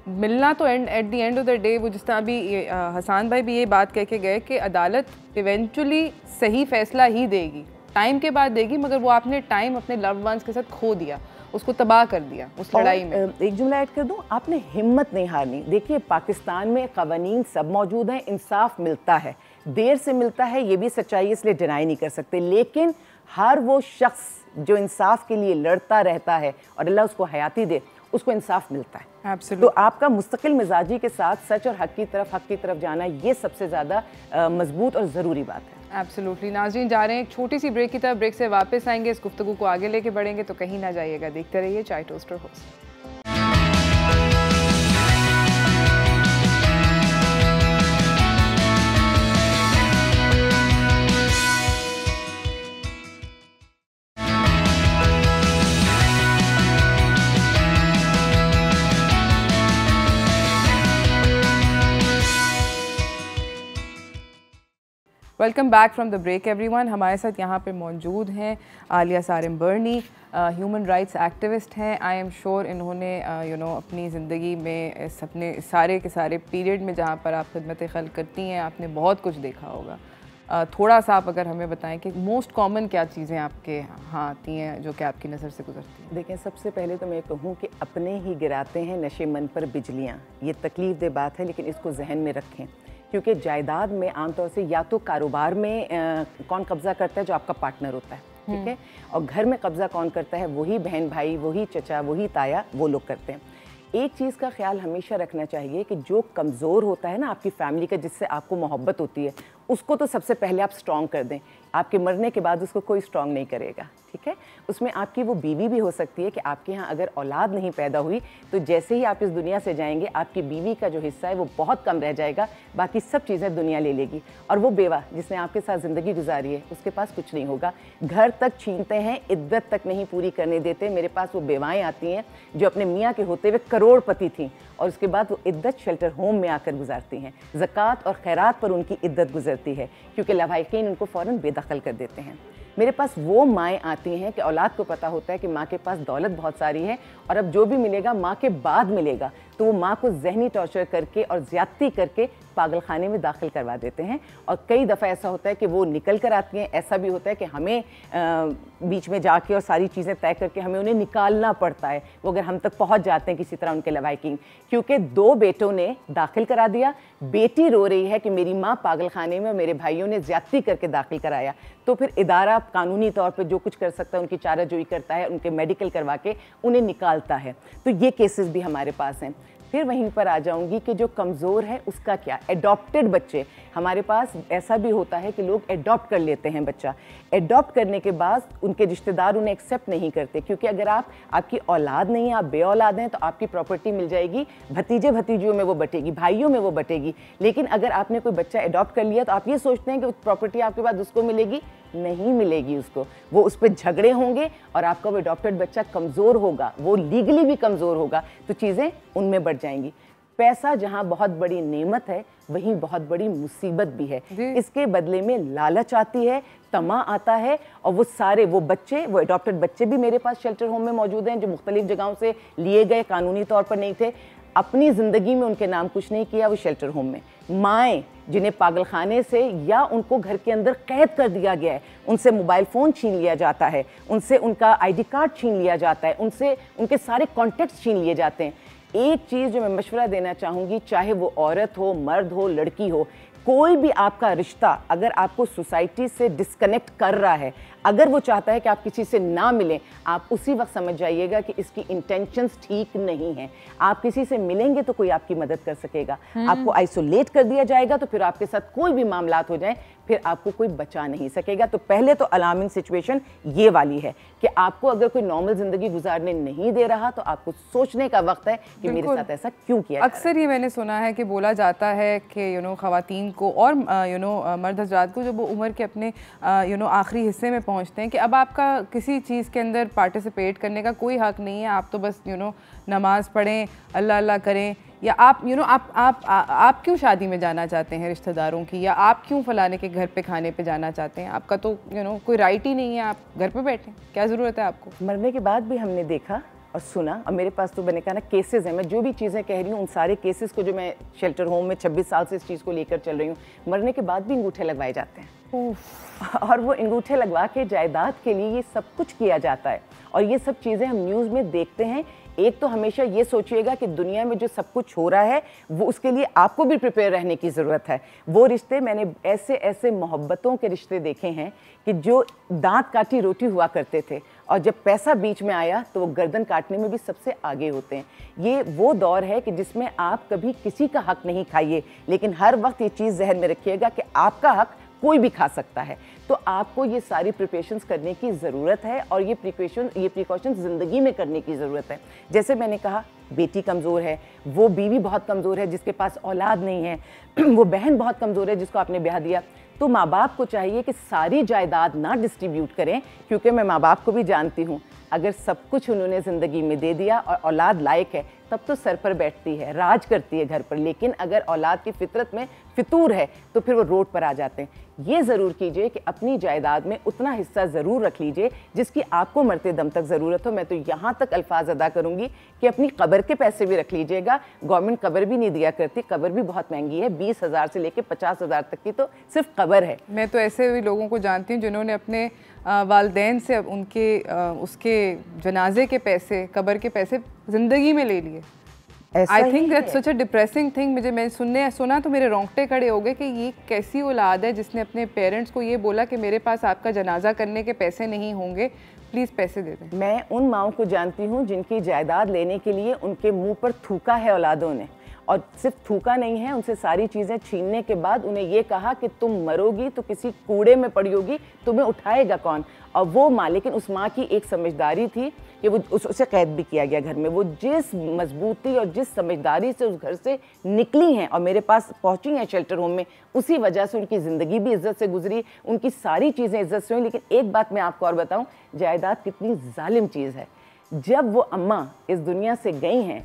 मिलना तो at the end of the day वो जिस तरह अभी हसान भाई भी ये बात कह के गए कि अदालत इवेंचुअली सही फैसला ही देगी, टाइम के बाद देगी, मगर वो आपने टाइम अपने लव्ड वंस के साथ खो दिया, उसको तबाह कर दिया उस लड़ाई में। एक जुमला ऐड कर दूं, आपने हिम्मत नहीं हारनी। देखिए पाकिस्तान में कवानीन सब मौजूद हैं, इंसाफ मिलता है, देर से मिलता है, ये भी सच्चाई, इसलिए डिनाई नहीं कर सकते, लेकिन हर वो शख्स जो इंसाफ के लिए लड़ता रहता है और अल्लाह उसको हयाती दे, उसको इंसाफ मिलता है। तो आपका मुस्तकिल मिजाजी के साथ सच और हक की तरफ जाना, ये सबसे ज़्यादा मजबूत और ज़रूरी बात है। एब्सोल्युटली। नाज़रीन जा रहे हैं एक छोटी सी ब्रेक की तरफ, ब्रेक से वापस आएंगे, इस गुफ्तगू को आगे लेके बढ़ेंगे, तो कहीं ना जाइएगा, देखते रहिए चाय टोस्टर host. Welcome back from the break everyone. हमारे साथ यहाँ पे मौजूद हैं Aliya Sarim Burney, human rights activist हैं। आई एम श्योर इन्होंने अपनी ज़िंदगी में अपने सारे के सारे पीरियड में जहाँ पर आप खिदमत खल्क़ करती हैं, आपने बहुत कुछ देखा होगा। थोड़ा सा आप अगर हमें बताएं कि मोस्ट कॉमन क्या चीज़ें आपके यहाँ आती हैं जो कि आपकी नज़र से गुजरती हैं। देखें, सबसे पहले तो मैं कहूँ कि अपने ही गिराते हैं नशे मन पर बिजलियाँ, ये तकलीफ़ दे बात है, लेकिन इसको जहन में रखें, क्योंकि जायदाद में आमतौर से या तो कारोबार में कौन कब्ज़ा करता है, जो आपका पार्टनर होता है, ठीक है, और घर में कब्ज़ा कौन करता है, वही बहन भाई, वही चचा, वही ताया, वो लोग करते हैं। एक चीज़ का ख्याल हमेशा रखना चाहिए कि जो कमज़ोर होता है ना आपकी फैमिली का, जिससे आपको मोहब्बत होती है, उसको तो सबसे पहले आप स्ट्रॉन्ग कर दें। आपके मरने के बाद उसको कोई स्ट्रॉन्ग नहीं करेगा, ठीक है। उसमें आपकी वो बीवी भी हो सकती है कि आपके यहाँ अगर औलाद नहीं पैदा हुई तो जैसे ही आप इस दुनिया से जाएंगे, आपकी बीवी का जो हिस्सा है वो बहुत कम रह जाएगा, बाकी सब चीज़ें दुनिया ले लेगी। और वो बेवा जिसने आपके साथ ज़िंदगी गुजारी है, उसके पास कुछ नहीं होगा। घर तक छीनते हैं, इद्दत तक नहीं पूरी करने देते। मेरे पास वो बेवाएँ आती हैं जो अपने मियाँ के होते हुए करोड़पति थीं, और उसके बाद वो इद्दत शेल्टर होम में आकर गुजारती हैं। ज़कात और खैरात पर उनकी इद्दत गुजरती है, क्योंकि लवाहिकीन उनको फ़ौरन बेदखल कर देते हैं। मेरे पास वो माएँ आती हैं कि औलाद को पता होता है कि माँ के पास दौलत बहुत सारी है और अब जो भी मिलेगा माँ के बाद मिलेगा, तो वो माँ को ज़हनी टॉर्चर करके और ज़्यादती करके पागल खाने में दाखिल करवा देते हैं। और कई दफ़ा ऐसा होता है कि वो निकल कर आती हैं, ऐसा भी होता है कि हमें बीच में जाके और सारी चीज़ें तय करके हमें उन्हें निकालना पड़ता है, वो अगर हम तक पहुँच जाते हैं किसी तरह उनके लवाहिकीन। क्योंकि 2 बेटों ने दाखिल करा दिया, बेटी रो रही है कि मेरी माँ पागल खाने में और मेरे भाइयों ने ज़्यादती करके दाखिल कराया, तो फिर इदारा कानूनी तौर पर जो कुछ कर सकता है उनकी चाराजोई करता है, उनके मेडिकल करवा के उन्हें निकालता है। तो ये केसेस भी हमारे पास हैं। फिर वहीं पर आ जाऊंगी कि जो कमज़ोर है उसका क्या, एडॉप्टेड बच्चे। हमारे पास ऐसा भी होता है कि लोग एडॉप्ट कर लेते हैं बच्चा, एडॉप्ट करने के बाद उनके रिश्तेदार उन्हें एक्सेप्ट नहीं करते, क्योंकि अगर आपकी औलाद नहीं है, आप बे औलाद हैं, तो आपकी प्रॉपर्टी मिल जाएगी, भतीजे भतीजियों में वो बटेगी, भाइयों में वो बटेगी। लेकिन अगर आपने कोई बच्चा एडॉप्ट कर लिया तो आप ये सोचते हैं कि प्रॉपर्टी आपके बाद उसको मिलेगी, नहीं मिलेगी उसको, वो उस पर झगड़े होंगे और आपका वो अडॉप्टेड बच्चा कमज़ोर होगा, वो लीगली भी कमज़ोर होगा, तो चीज़ें उनमें बढ़ जाएंगी। पैसा जहाँ बहुत बड़ी नेमत है, वहीं बहुत बड़ी मुसीबत भी है। इसके बदले में लालच आती है, तमा आता है, और वो सारे वो बच्चे, वो अडॉप्टेड बच्चे भी मेरे पास शेल्टर होम में मौजूद हैं, जो मुख्तलिफ जगहों से लिए गए, कानूनी तौर पर नहीं थे, अपनी ज़िंदगी में उनके नाम कुछ नहीं किया, वो शेल्टर होम में। माएँ जिन्हें पागल खाने से या उनको घर के अंदर कैद कर दिया गया है, उनसे मोबाइल फ़ोन छीन लिया जाता है, उनसे उनका आईडी कार्ड छीन लिया जाता है, उनसे उनके सारे कॉन्टैक्ट्स छीन लिए जाते हैं। एक चीज़ जो मैं मशवरा देना चाहूँगी, चाहे वो औरत हो, मर्द हो, लड़की हो, कोई भी आपका रिश्ता अगर आपको सोसाइटी से डिस्कनेक्ट कर रहा है, अगर वो चाहता है कि आप किसी से ना मिलें, आप उसी वक्त समझ जाइएगा कि इसकी इंटेंशंस ठीक नहीं है। आप किसी से मिलेंगे तो कोई आपकी मदद कर सकेगा, आपको आइसोलेट कर दिया जाएगा तो फिर आपके साथ कोई भी मामलात हो जाए, फिर आपको कोई बचा नहीं सकेगा। तो पहले तो अलार्मिंग सिचुएशन ये वाली है कि आपको अगर कोई नॉर्मल ज़िंदगी गुजारने नहीं दे रहा, तो आपको सोचने का वक्त है कि मेरे साथ ऐसा क्यों किया। अक्सर ये मैंने सुना है कि बोला जाता है कि ख़वातीन को और मर्द हज़रात को जब वो उम्र के अपने आखिरी हिस्से में पहुंचते हैं कि अब आपका किसी चीज़ के अंदर पार्टिसिपेट करने का कोई हक नहीं है, आप तो बस नमाज़ पढ़ें, अल्लाह अल्लाह करें, या आप आप क्यों शादी में जाना चाहते हैं रिश्तेदारों की, या आप क्यों फलाने के घर पे खाने पे जाना चाहते हैं, आपका तो कोई राइट ही नहीं है, आप घर पे बैठें, क्या ज़रूरत है आपको। मरने के बाद भी हमने देखा और सुना, और मेरे पास तो मैंने कहा ना केसेस हैं, मैं जो भी चीज़ें कह रही हूँ उन सारे केसेस को, जो मैं शेल्टर होम में 26 साल से इस चीज़ को लेकर चल रही हूँ, मरने के बाद भी अंगूठे लगवाए जाते हैं और वो अंगूठे लगवा के जायदाद के लिए ये सब कुछ किया जाता है। और ये सब चीज़ें हम न्यूज़ में देखते हैं। एक तो हमेशा ये सोचिएगा कि दुनिया में जो सब कुछ हो रहा है वो उसके लिए आपको भी प्रिपेयर रहने की ज़रूरत है। वो रिश्ते, मैंने ऐसे ऐसे मोहब्बतों के रिश्ते देखे हैं कि जो दांत काटी रोटी हुआ करते थे, और जब पैसा बीच में आया तो वो गर्दन काटने में भी सबसे आगे होते हैं। ये वो दौर है कि जिसमें आप कभी किसी का हक नहीं खाइए, लेकिन हर वक्त ये चीज़ जहन में रखिएगा कि आपका हक कोई भी खा सकता है। तो आपको ये सारी प्रिपरेशंस करने की ज़रूरत है, और ये प्रिकॉशंस ज़िंदगी में करने की ज़रूरत है। जैसे मैंने कहा, बेटी कमज़ोर है, वो बीवी बहुत कमज़ोर है जिसके पास औलाद नहीं है, वो बहन बहुत कमज़ोर है जिसको आपने ब्याह दिया। तो माँ बाप को चाहिए कि सारी जायदाद ना डिस्ट्रीब्यूट करें, क्योंकि मैं माँ बाप को भी जानती हूँ, अगर सब कुछ उन्होंने ज़िंदगी में दे दिया और औलाद लायक है तब तो सर पर बैठती है, राज करती है घर पर, लेकिन अगर औलाद की फितरत में फितूर है तो फिर वो रोड पर आ जाते हैं। ये ज़रूर कीजिए कि अपनी जायदाद में उतना हिस्सा ज़रूर रख लीजिए जिसकी आपको मरते दम तक ज़रूरत हो। मैं तो यहाँ तक अल्फाज अदा करूँगी कि अपनी कब्र के पैसे भी रख लीजिएगा। गवर्नमेंट कब्र भी नहीं दिया करती, कब्र भी बहुत महंगी है, 20,000 से लेकर 50,000 तक की तो सिर्फ कब्र है। मैं तो ऐसे भी लोगों को जानती हूँ जिन्होंने अपने वालदैन से उनके उसके जनाजे के पैसे, कब्र के पैसे ज़िंदगी में ले लिए। I think that's such a depressing thing. मैंने सुना तो मेरे रोंगटे खड़े हो गए कि ये कैसी औलाद है जिसने अपने पेरेंट्स को ये बोला कि मेरे पास आपका जनाजा करने के पैसे नहीं होंगे, प्लीज़ पैसे दे दें। मैं उन माओं को जानती हूँ जिनकी जायदाद लेने के लिए उनके मुंह पर थूका है औलादों ने, और सिर्फ थूका नहीं है, उनसे सारी चीज़ें छीनने के बाद उन्हें ये कहा कि तुम मरोगी तो किसी कूड़े में पड़ी होगी, तुम्हें उठाएगा कौन। और वो माँ, लेकिन उस माँ की एक समझदारी थी कि वो उसे कैद भी किया गया घर में। वो जिस मजबूती और जिस समझदारी से उस घर से निकली हैं और मेरे पास पहुँची हैं शेल्टर होम में, उसी वजह से उनकी ज़िंदगी भी इज्जत से गुजरी, उनकी सारी चीज़ें इज्जत से हुई। लेकिन एक बात मैं आपको और बताऊँ, जायदाद कितनी जालिम चीज़ है। जब वो अम्मा इस दुनिया से गई हैं,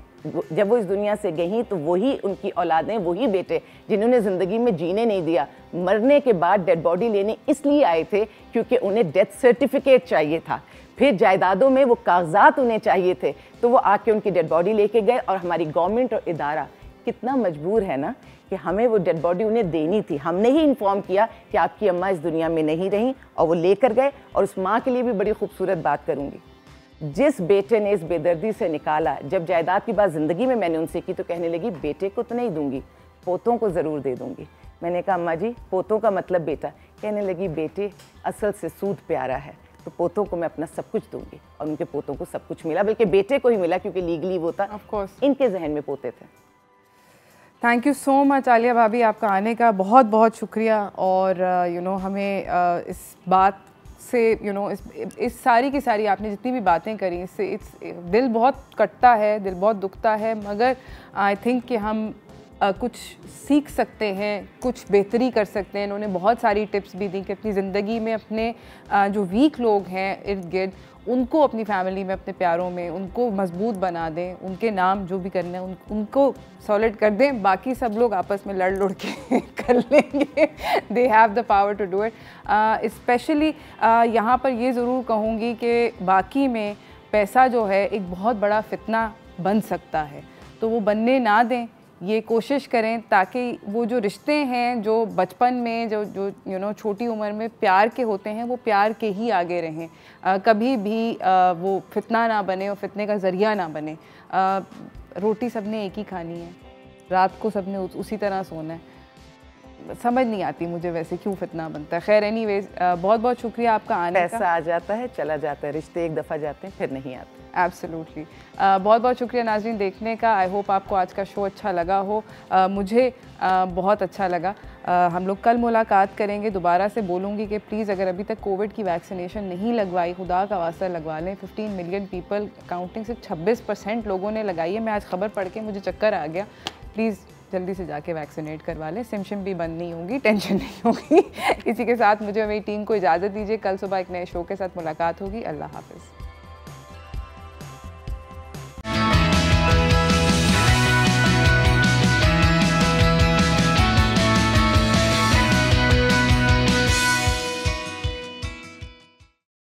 जब वो इस दुनिया से गई तो वही उनकी औलादें, वही बेटे जिन्होंने ज़िंदगी में जीने नहीं दिया, मरने के बाद डेड बॉडी लेने इसलिए आए थे क्योंकि उन्हें डेथ सर्टिफिकेट चाहिए था, फिर जायदादों में वो कागजात उन्हें चाहिए थे, तो वो आके उनकी डेड बॉडी लेके गए। और हमारी गवर्नमेंट और इदारा कितना मजबूर है ना कि हमें वो डेड बॉडी उन्हें देनी थी। हमने ही इन्फॉर्म किया कि आपकी अम्मा इस दुनिया में नहीं रहीं, और वो लेकर गए। और उस माँ के लिए भी बड़ी खूबसूरत बात करूँगी, जिस बेटे ने इस बेदर्दी से निकाला, जब जायदाद की बात ज़िंदगी में मैंने उनसे की तो कहने लगी बेटे को तो नहीं दूंगी, पोतों को ज़रूर दे दूंगी। मैंने कहा अम्मा जी पोतों का मतलब बेटा? कहने लगी बेटे असल से सूद प्यारा है, तो पोतों को मैं अपना सब कुछ दूंगी। और उनके पोतों को सब कुछ मिला, बल्कि बेटे को ही मिला क्योंकि लीगली वो था, इनके जहन में पोते थे। Thank you so much Alia भाभी, आपका आने का बहुत बहुत शुक्रिया। और हमें इस बात से इस सारी की सारी आपने जितनी भी बातें करी, इससे दिल बहुत कटता है, दिल बहुत दुखता है, मगर आई थिंक कि हम कुछ सीख सकते हैं, कुछ बेहतरी कर सकते हैं। इन्होंने बहुत सारी टिप्स भी दी कि अपनी ज़िंदगी में अपने जो वीक लोग हैं इर्द गिर्द, उनको अपनी फैमिली में, अपने प्यारों में, उनको मजबूत बना दें, उनके नाम जो भी करना है उनको सॉलिड कर दें, बाकी सब लोग आपस में लड़ लुड़ के कर लेंगे। They have the power to do it. Especially यहाँ पर ये ज़रूर कहूँगी कि बाकी में पैसा जो है एक बहुत बड़ा फितना बन सकता है, तो वो बनने ना दें, ये कोशिश करें ताकि वो जो रिश्ते हैं जो बचपन में जो छोटी उम्र में प्यार के होते हैं वो प्यार के ही आगे रहें, कभी भी वो फितना ना बने और फितने का ज़रिया ना बने। रोटी सबने एक ही खानी है, रात को सबने उसी तरह सोना है। समझ नहीं आती मुझे वैसे क्यों फितना बनता है। खैर एनीवेज, बहुत बहुत शुक्रिया आपका आने का। पैसा आ जाता है चला जाता है, रिश्ते एक दफ़ा जाते हैं फिर नहीं आते। एब्सोल्युटली। बहुत बहुत शुक्रिया नाज़रीन देखने का। आई होप आपको आज का शो अच्छा लगा हो। मुझे बहुत अच्छा लगा। हम लोग कल मुलाकात करेंगे। दोबारा से बोलूँगी कि प्लीज़ अगर अभी तक कोविड की वैक्सीनेशन नहीं लगवाई, खुदा का वास्ता लगवा लें। 15 मिलियन पीपल काउंटिंग से 26% लोगों ने लगाई है। मैं आज ख़बर पढ़ के मुझे चक्कर आ गया। प्लीज़ जल्दी से जाके वैक्सीनेट करवा लें, सिमशिम भी बंद नहीं होंगी, टेंशन नहीं होगी। इसी के साथ मुझे मेरी टीम को इजाज़त दीजिए, कल सुबह एक नए शो के साथ मुलाकात होगी। अल्लाह हाफ़िज़।